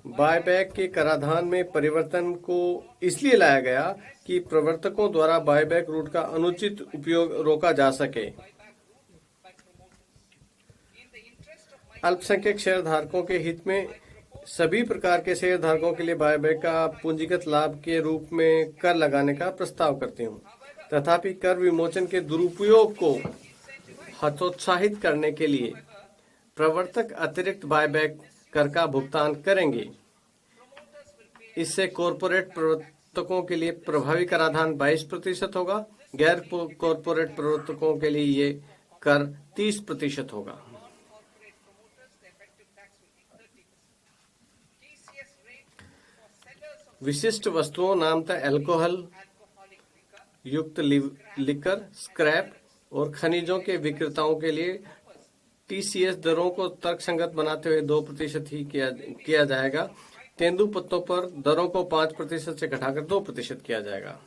बायबैक के कराधान में परिवर्तन को इसलिए लाया गया कि प्रवर्तकों द्वारा बायबैक रूट का अनुचित उपयोग रोका जा सके। अल्पसंख्यक शेयरधारकों के हित में सभी प्रकार के शेयरधारकों के लिए बायबैक का पूंजीगत लाभ के रूप में कर लगाने का प्रस्ताव करती हूँ। तथापि कर विमोचन के दुरुपयोग को हतोत्साहित करने के लिए प्रवर्तक अतिरिक्त बायबैक कर का भुगतान करेंगे। इससे कॉरपोरेट प्रवर्तकों के लिए प्रभावी कराधान 22% होगा, गैर कॉरपोरेट प्रवर्तकों के लिए ये कर 30% होगा। विशिष्ट वस्तुओं नामतः अल्कोहल युक्त लिकर, स्क्रैप और खनिजों के विक्रेताओं के लिए टीसीएस दरों को तर्कसंगत बनाते हुए 2% ही किया जाएगा। तेंदुपत्तों पर दरों को 5% से घटाकर 2% किया जाएगा।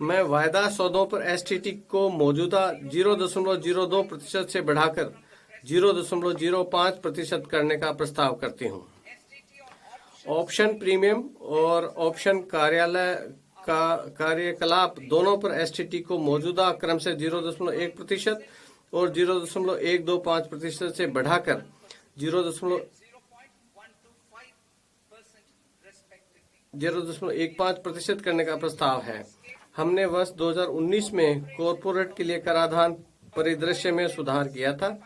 मैं वायदा सौदों पर एसटीटी को मौजूदा 0.02% से बढ़ाकर 0.05% करने का प्रस्ताव करती हूँ। ऑप्शन प्रीमियम और ऑप्शन कार्यकलाप दोनों पर एसटीटी को मौजूदा क्रम से 0.1% और 0.125% से बढ़ाकर 0.15% करने का प्रस्ताव है। हमने वर्ष 2019 में कॉरपोरेट के लिए कराधान परिदृश्य में सुधार किया था,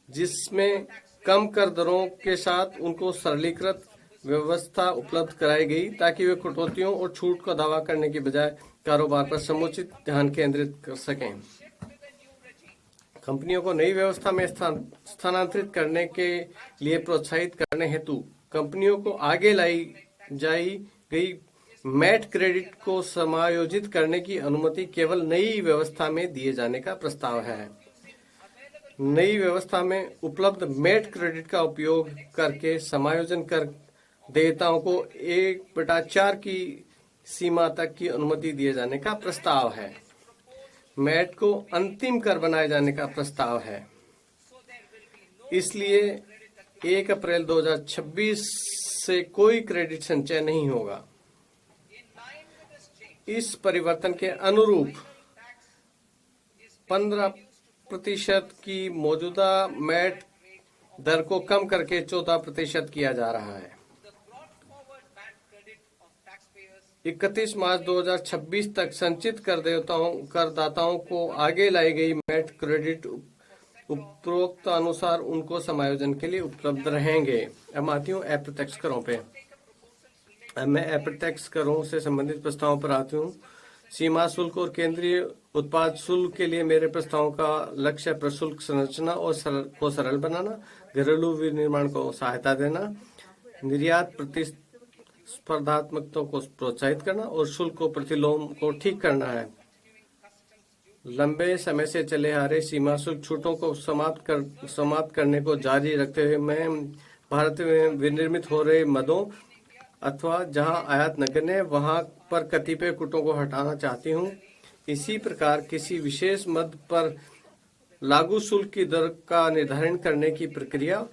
जिसमें कम कर दरों के साथ उनको सरलीकृत व्यवस्था उपलब्ध कराई गई ताकि वे कटौतियों और छूट का दावा करने के बजाय कारोबार पर समुचित ध्यान केंद्रित कर सकें। कंपनियों को नई व्यवस्था में स्थानांतरित करने के लिए प्रोत्साहित करने हेतु कंपनियों को आगे लाई जाई गई मैट क्रेडिट को समायोजित करने की अनुमति केवल नई व्यवस्था में दिए जाने का प्रस्ताव है। नई व्यवस्था में उपलब्ध मैट क्रेडिट का उपयोग करके समायोजन कर देयताओं को 1/4 की सीमा तक की अनुमति दिए जाने का प्रस्ताव है। मैट को अंतिम कर बनाए जाने का प्रस्ताव है। इसलिए 1 अप्रैल 2026 से कोई क्रेडिट संचय नहीं होगा। इस परिवर्तन के अनुरूप 15% की मौजूदा मैट दर को कम करके 14% किया जा रहा है। 31 मार्च 2026 तक संचित करदाताओं को आगे लाई गई मैट क्रेडिट उपरोक्त अनुसार उनको समायोजन के लिए उपलब्ध रहेंगे। अब आती हूँ अप्रत्यक्ष करों पे। अब मैं अप्रत्यक्ष करों से संबंधित प्रस्तावों पर आती हूँ। सीमा शुल्क और केंद्रीय उत्पाद शुल्क के लिए मेरे प्रस्तावों का लक्ष्य प्रशुल्क संरचना और सरल बनाना, घरेलू विनिर्माण को सहायता देना, निर्यात प्रतिस्पर्धात्मकता को प्रोत्साहित करना और शुल्क को प्रतिलोम को ठीक करना है। लंबे समय से चले आ रहे सीमा शुल्क छूटों को समाप्त करने को जारी रखते हुए मैं भारत में विनिर्मित हो रहे मदों अथवा जहां आयात नगण्य है वहां पर कतिपय कूटों को हटाना चाहती हूं। इसी प्रकार किसी विशेष मद पर लागू शुल्क की दर का निर्धारण करने की प्रक्रिया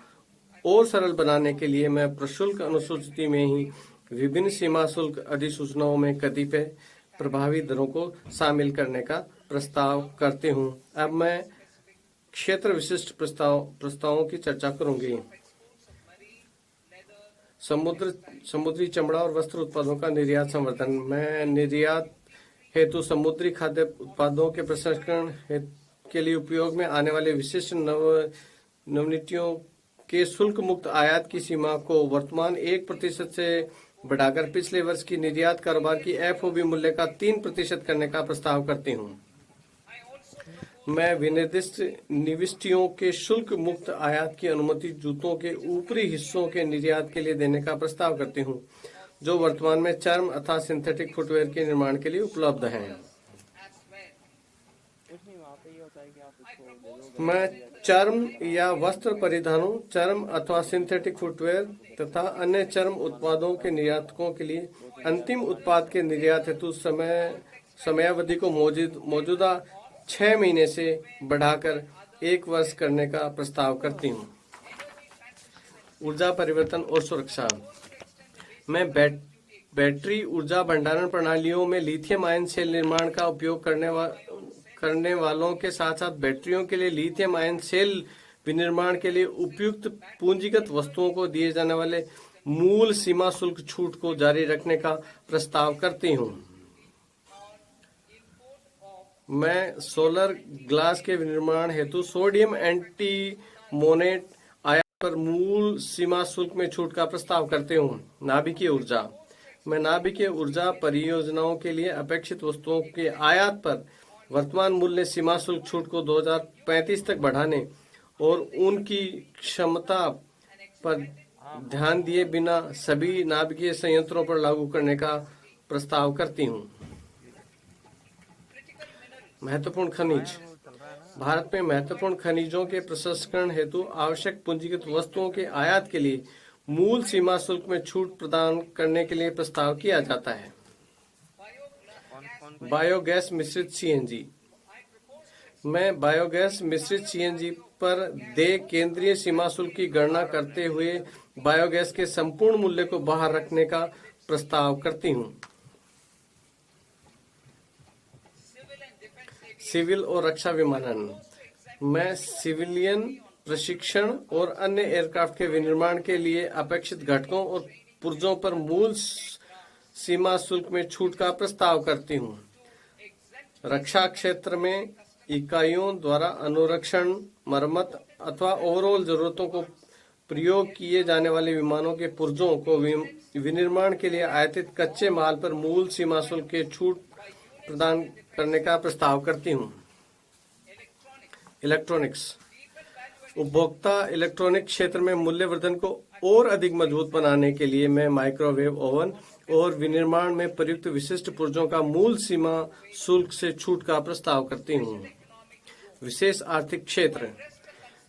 और सरल बनाने के लिए मैं प्रशुल्क अनुसूची में ही विभिन्न सीमा शुल्क अधिसूचनाओं में कतिपय प्रभावी दरों को शामिल करने का प्रस्ताव करते हूं। अब मैं क्षेत्र विशिष्ट प्रस्तावों की चर्चा करूंगी। समुद्री चमड़ा और वस्त्र उत्पादों का निर्यात संवर्धन। मैं निर्यात हेतु समुद्री खाद्य उत्पादों के प्रसंस्करण के लिए उपयोग में आने वाले विशिष्ट नवनीतियों के शुल्क मुक्त आयात की सीमा को वर्तमान 1% से बढ़ाकर पिछले वर्ष की निर्यात कारोबार की एफओबी मूल्य का 3% करने का प्रस्ताव करती हूं। मैं विनिर्दिष्ट निविष्टियों के शुल्क मुक्त आयात की अनुमति जूतों के ऊपरी हिस्सों के निर्यात के लिए देने का प्रस्ताव करती हूं, जो वर्तमान में चर्म अथवा सिंथेटिक फुटवेयर के निर्माण के लिए उपलब्ध हैं। मैं चर्म या वस्त्र परिधानों, चर्म अथवा सिंथेटिक फुटवेयर तथा अन्य चर्म उत्पादों के निर्यातकों के लिए अंतिम उत्पाद के निर्यात हेतु समयावधि को मौजूदा 6 महीने से बढ़ाकर 1 वर्ष करने का प्रस्ताव करती हूँ। ऊर्जा परिवर्तन और सुरक्षा। मैं बैटरी ऊर्जा भंडारण प्रणालियों में लिथियम आयन सेल निर्माण का उपयोग करने वालों के साथ साथ बैटरियों के लिए लिथियम आयन सेल विनिर्माण के लिए उपयुक्त पूंजीगत वस्तुओं को दिए जाने वाले मूल सीमा शुल्क छूट को जारी रखने का प्रस्ताव करती हूँ। मैं सोलर ग्लास के विनिर्माण हेतु सोडियम एंटीमोनेट आयात पर मूल सीमा शुल्क में छूट का प्रस्ताव करते हूँ। नाभिकीय ऊर्जा, मैं नाभिकीय ऊर्जा परियोजनाओं के लिए अपेक्षित वस्तुओं के आयात पर वर्तमान मूल्य सीमा शुल्क छूट को 2035 तक बढ़ाने और उनकी क्षमता पर ध्यान दिए बिना सभी नाभिकीय संयंत्रों पर लागू करने का प्रस्ताव करती हूँ। महत्वपूर्ण खनिज, भारत में महत्वपूर्ण खनिजों के प्रसंस्करण हेतु आवश्यक पूंजीगत वस्तुओं के आयात के लिए मूल सीमा शुल्क में छूट प्रदान करने के लिए प्रस्ताव किया जाता है। बायोगैस मिश्रित सीएनजी, मैं बायोगैस मिश्रित सीएनजी पर देय केंद्रीय सीमा शुल्क की गणना करते हुए बायोगैस के संपूर्ण मूल्य को बाहर रखने का प्रस्ताव करती हूँ। सिविल और रक्षा विमानन, मैं सिविलियन प्रशिक्षण और अन्य एयरक्राफ्ट के विनिर्माण के लिए अपेक्षित घटकों और पुर्जों पर मूल सीमा शुल्क में छूट का प्रस्ताव करती हूँ। रक्षा क्षेत्र में इकाइयों द्वारा अनुरक्षण, मरम्मत अथवा ओवरऑल जरूरतों को प्रयोग किए जाने वाले विमानों के पुर्जों को विनिर्माण के लिए आयातित कच्चे माल पर मूल सीमा शुल्क के छूट प्रदान करने का प्रस्ताव करती हूँ। इलेक्ट्रॉनिक्स, उपभोक्ता इलेक्ट्रॉनिक क्षेत्र में मूल्यवर्धन को और अधिक मजबूत बनाने के लिए मैं माइक्रोवेव ओवन और विनिर्माण में प्रयुक्त विशिष्ट पुर्जों का मूल सीमा शुल्क से छूट का प्रस्ताव करती हूँ। विशेष आर्थिक क्षेत्र,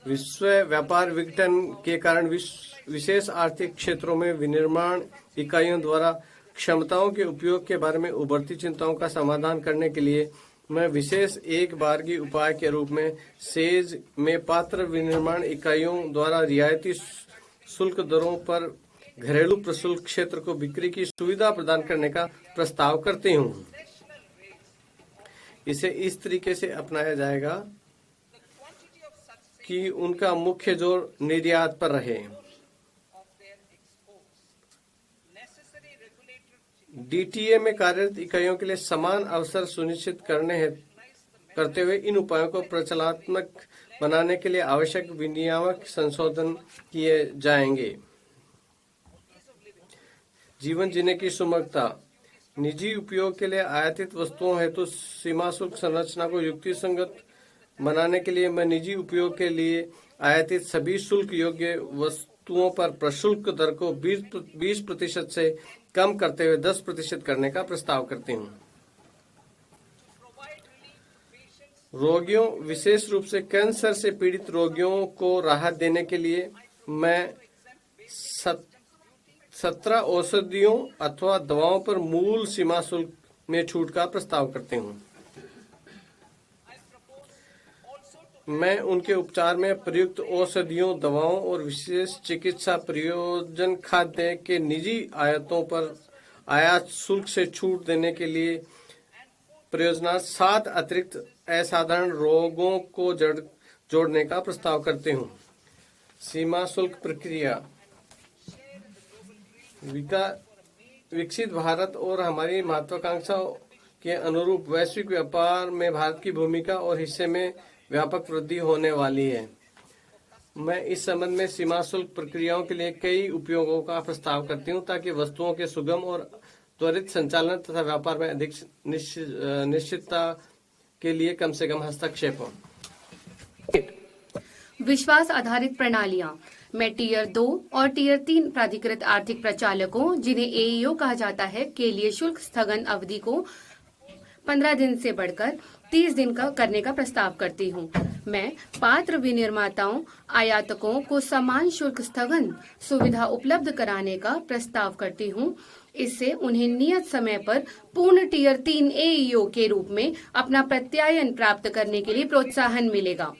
विश्व व्यापार विघटन के कारण विशेष आर्थिक क्षेत्रों में विनिर्माण इकाइयों द्वारा क्षमताओं के उपयोग के बारे में उभरती चिंताओं का समाधान करने के लिए मैं विशेष एक बारगी उपाय के रूप में सेज में पात्र विनिर्माण इकाइयों द्वारा रियायती शुल्क दरों पर घरेलू प्रशुल्क क्षेत्र को बिक्री की सुविधा प्रदान करने का प्रस्ताव करती हूँ। इसे इस तरीके से अपनाया जाएगा कि उनका मुख्य जोर निर्यात पर रहे। डीटीए में कार्यरत इकाइयों के लिए समान अवसर सुनिश्चित करते हुए इन उपायों को प्रचलात्मक बनाने के लिए आवश्यक विनियामक संशोधन किए जाएंगे। जीवन जीने की सुगमता, निजी उपयोग के लिए आयातित वस्तुओं हेतु सीमा शुल्क संरचना को युक्तिसंगत बनाने के लिए मैं निजी उपयोग के लिए आयातित सभी शुल्क योग्य वस्तुओं पर प्रशुल्क दर को 20% से कम करते हुए 10% करने का प्रस्ताव करती हूँ। रोगियों, विशेष रूप से कैंसर से पीड़ित रोगियों को राहत देने के लिए मैं 17 औषधियों अथवा दवाओं पर मूल सीमा शुल्क में छूट का प्रस्ताव करती हूँ। मैं उनके उपचार में प्रयुक्त औषधियों, दवाओं और विशेष चिकित्सा प्रयोजन खाद्य के निजी आयातों पर आयात शुल्क से छूट देने के लिए परियोजना 7 अतिरिक्त असाधारण रोगों को जोड़ने का प्रस्ताव करते हूँ। सीमा शुल्क प्रक्रिया, विकसित भारत और हमारी महत्वाकांक्षाओं के अनुरूप वैश्विक व्यापार में भारत की भूमिका और हिस्से में व्यापक वृद्धि होने वाली है। मैं इस संबंध में सीमा शुल्क प्रक्रियाओं के लिए कई उपयोगों का प्रस्ताव करती हूँ ताकि वस्तुओं के सुगम और त्वरित संचालन तथा व्यापार में अधिक निश्चितता के लिए कम से कम हस्तक्षेप हो। विश्वास आधारित प्रणालियां, मैं टीयर 2 और टीयर 3 प्राधिकृत आर्थिक प्रचालकों, जिन्हें एईओ कहा जाता है, के लिए शुल्क स्थगन अवधि को 15 दिन से बढ़कर 30 दिन का करने का प्रस्ताव करती हूँ। मैं पात्र विनिर्माताओं, आयातकों को समान शुल्क स्थगन सुविधा उपलब्ध कराने का प्रस्ताव करती हूँ। इससे उन्हें नियत समय पर पूर्ण टीयर 3 एईओ के रूप में अपना प्रत्यायन प्राप्त करने के लिए प्रोत्साहन मिलेगा।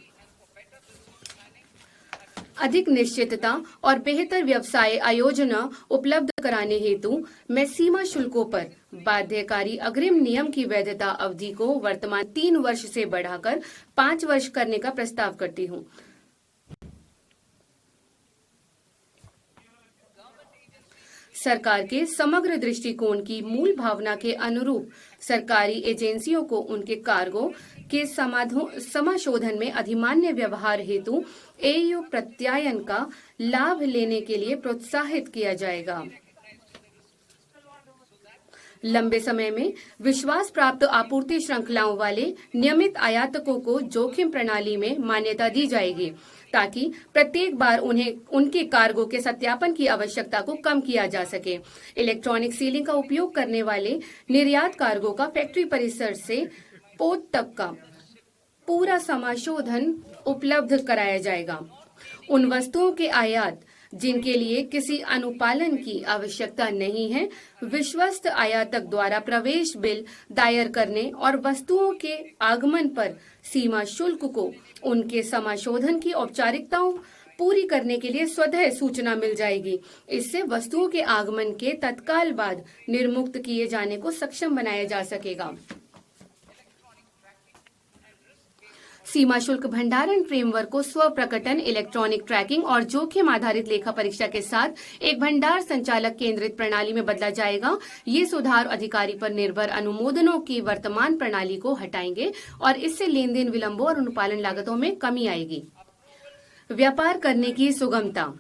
अधिक निश्चितता और बेहतर व्यवसाय आयोजना उपलब्ध कराने हेतु मैं सीमा शुल्कों पर बाध्यकारी अग्रिम नियम की वैधता अवधि को वर्तमान 3 वर्ष से बढ़ाकर 5 वर्ष करने का प्रस्ताव करती हूँ। सरकार के समग्र दृष्टिकोण की मूल भावना के अनुरूप सरकारी एजेंसियों को उनके कार्गो के समाशोधन में अधिमान्य व्यवहार हेतु एईओ प्रत्यायन का लाभ लेने के लिए प्रोत्साहित किया जाएगा। लंबे समय में विश्वास प्राप्त आपूर्ति श्रृंखलाओं वाले नियमित आयातकों को जोखिम प्रणाली में मान्यता दी जाएगी ताकि प्रत्येक बार उन्हें उनके कार्गो के सत्यापन की आवश्यकता को कम किया जा सके। इलेक्ट्रॉनिक सीलिंग का उपयोग करने वाले निर्यात कार्गो का फैक्ट्री परिसर से पोत तक का पूरा समाशोधन उपलब्ध कराया जाएगा। उन वस्तुओं के आयात जिनके लिए किसी अनुपालन की आवश्यकता नहीं है, विश्वस्त आयातक द्वारा प्रवेश बिल दायर करने और वस्तुओं के आगमन पर सीमा शुल्क को उनके समाशोधन की औपचारिकताओं पूरी करने के लिए स्वतः सूचना मिल जाएगी। इससे वस्तुओं के आगमन के तत्काल बाद निर्मुक्त किए जाने को सक्षम बनाया जा सकेगा। सीमा शुल्क भंडारण फ्रेमवर्क को स्व प्रकटन, इलेक्ट्रॉनिक ट्रैकिंग और जोखिम आधारित लेखा परीक्षा के साथ एक भंडार संचालक केंद्रित प्रणाली में बदला जाएगा। ये सुधार अधिकारी पर निर्भर अनुमोदनों की वर्तमान प्रणाली को हटाएंगे और इससे लेन देन विलंबों और अनुपालन लागतों में कमी आएगी। व्यापार करने की सुगमता।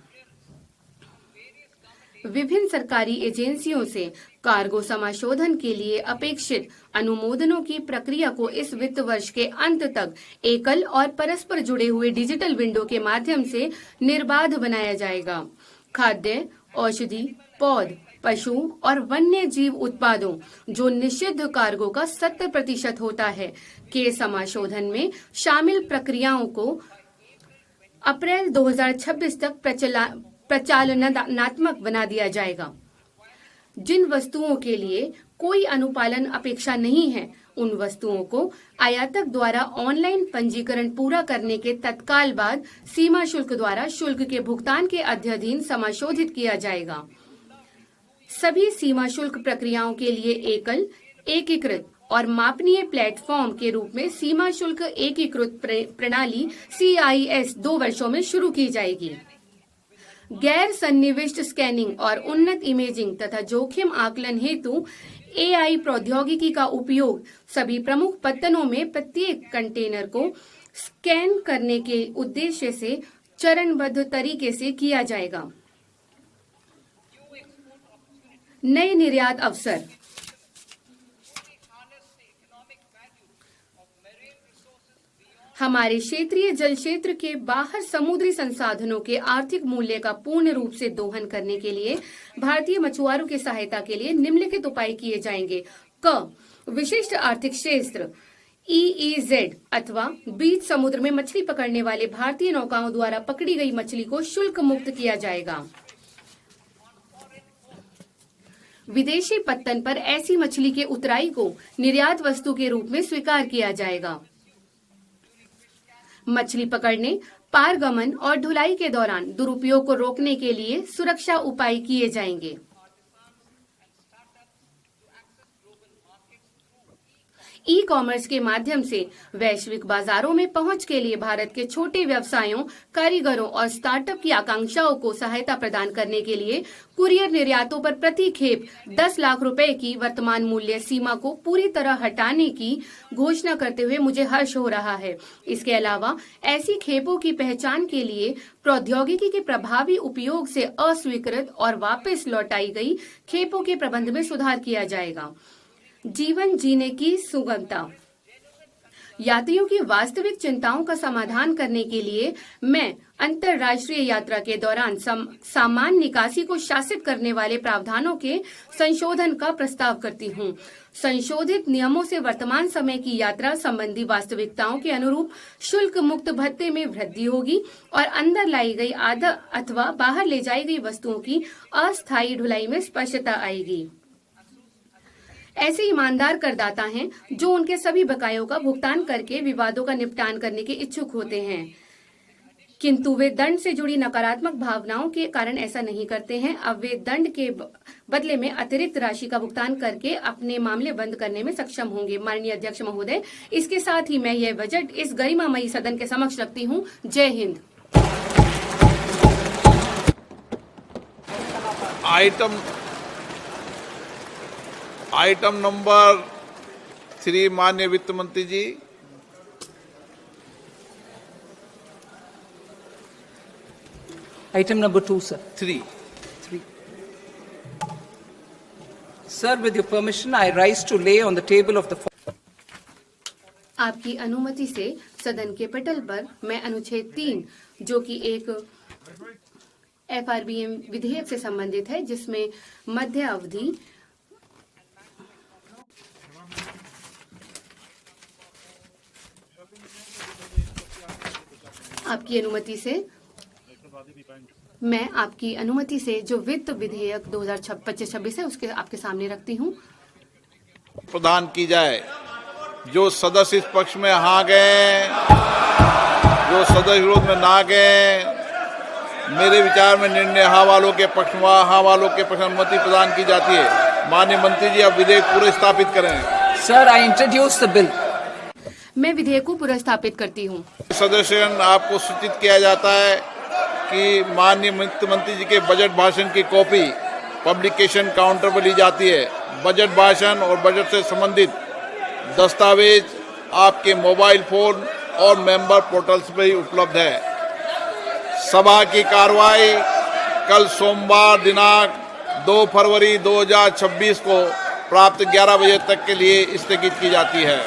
विभिन्न सरकारी एजेंसियों से कार्गो समाशोधन के लिए अपेक्षित अनुमोदनों की प्रक्रिया को इस वित्त वर्ष के अंत तक एकल और परस्पर जुड़े हुए डिजिटल विंडो के माध्यम से निर्बाध बनाया जाएगा। खाद्य, औषधि, पौध, पशु और वन्य जीव उत्पादों जो निषिद्ध कार्गो का 70% होता है के समाशोधन में शामिल प्रक्रियाओं को अप्रैल 2026 तक प्रचालनात्मक बना दिया जाएगा। जिन वस्तुओं के लिए कोई अनुपालन अपेक्षा नहीं है, उन वस्तुओं को आयातक द्वारा ऑनलाइन पंजीकरण पूरा करने के तत्काल बाद सीमा शुल्क द्वारा शुल्क के भुगतान के अध्ययन समाशोधित किया जाएगा। सभी सीमा शुल्क प्रक्रियाओं के लिए एकल, एकीकृत और मापनीय प्लेटफॉर्म के रूप में सीमा शुल्क एकीकृत प्रणाली CIS 2 वर्षों में शुरू की जाएगी। गैर सन्निविष्ट स्कैनिंग और उन्नत इमेजिंग तथा जोखिम आकलन हेतु AI प्रौद्योगिकी का उपयोग सभी प्रमुख पत्तनों में प्रत्येक कंटेनर को स्कैन करने के उद्देश्य से चरणबद्ध तरीके से किया जाएगा। नए निर्यात अवसर। हमारे क्षेत्रीय जल क्षेत्र के बाहर समुद्री संसाधनों के आर्थिक मूल्य का पूर्ण रूप से दोहन करने के लिए भारतीय मछुआरों की सहायता के लिए निम्नलिखित उपाय किए जाएंगे। क, विशिष्ट आर्थिक क्षेत्र EEZ अथवा बीच समुद्र में मछली पकड़ने वाले भारतीय नौकाओं द्वारा पकड़ी गई मछली को शुल्क मुक्त किया जाएगा। विदेशी पत्तन पर ऐसी मछली के उतराई को निर्यात वस्तु के रूप में स्वीकार किया जाएगा। मछली पकड़ने, पारगमन और ढुलाई के दौरान दुरुपयोग को रोकने के लिए सुरक्षा उपाय किए जाएंगे। ई-कॉमर्स के माध्यम से वैश्विक बाजारों में पहुंच के लिए भारत के छोटे व्यवसायों, कारीगरों और स्टार्टअप की आकांक्षाओं को सहायता प्रदान करने के लिए कुरियर निर्यातों पर प्रति खेप 10 लाख रुपए की वर्तमान मूल्य सीमा को पूरी तरह हटाने की घोषणा करते हुए मुझे हर्ष हो रहा है। इसके अलावा ऐसी खेपों की पहचान के लिए प्रौद्योगिकी के प्रभावी उपयोग से अस्वीकृत और वापस लौटाई गई खेपों के प्रबंध में सुधार किया जाएगा। जीवन जीने की सुगमता। यात्रियों की वास्तविक चिंताओं का समाधान करने के लिए मैं अंतर्राष्ट्रीय यात्रा के दौरान सामान निकासी को शासित करने वाले प्रावधानों के संशोधन का प्रस्ताव करती हूं। संशोधित नियमों से वर्तमान समय की यात्रा संबंधी वास्तविकताओं के अनुरूप शुल्क मुक्त भत्ते में वृद्धि होगी और अंदर लाई गई आधा अथवा बाहर ले जाई गई वस्तुओं की अस्थायी ढुलाई में स्पष्टता आएगी। ऐसे ईमानदार करदाता हैं जो उनके सभी बकायों का भुगतान करके विवादों का निपटान करने के इच्छुक होते हैं, किंतु वे दंड से जुड़ी नकारात्मक भावनाओं के कारण ऐसा नहीं करते हैं। अब वे दंड के बदले में अतिरिक्त राशि का भुगतान करके अपने मामले बंद करने में सक्षम होंगे। माननीय अध्यक्ष महोदय, इसके साथ ही मैं यह बजट इस गरिमामयी सदन के समक्ष रखती हूँ। जय हिंद। आइटम आइटम नंबर 3 माननीय वित्त मंत्री जी। Item number 2, sir. 3। Sir, with your permission, I rise to lay on the table of the आपकी अनुमति से सदन के पटल पर मैं अनुच्छेद 3 जो कि एक FRBM विधेयक से संबंधित है, जिसमें मध्य अवधि आपकी अनुमति से जो वित्त विधेयक 2025-26 है उसके आपके सामने रखती हूँ। प्रदान की जाए। जो सदस्य इस पक्ष में हाँ गए, जो सदस्य विरोध में ना गए, मेरे विचार में निर्णय हाँ वालों के पक्ष में हाँ वालों के पक्ष में अनुमति प्रदान की जाती है। माननीय मंत्री जी, अब विधेयक पूरे स्थापित करें। Sir, I introduce the bill. मैं विधेयक को पुनर्स्थापित करती हूँ। सदस्यगण, आपको सूचित किया जाता है कि माननीय वित्त मंत्री जी के बजट भाषण की कॉपी पब्लिकेशन काउंटर पर ली जाती है। बजट भाषण और बजट से संबंधित दस्तावेज आपके मोबाइल फोन और मेंबर पोर्टल्स पर ही उपलब्ध है। सभा की कार्रवाई कल सोमवार दिनांक 2 फरवरी 2026 को प्राप्त 11 बजे तक के लिए स्थगित की जाती है।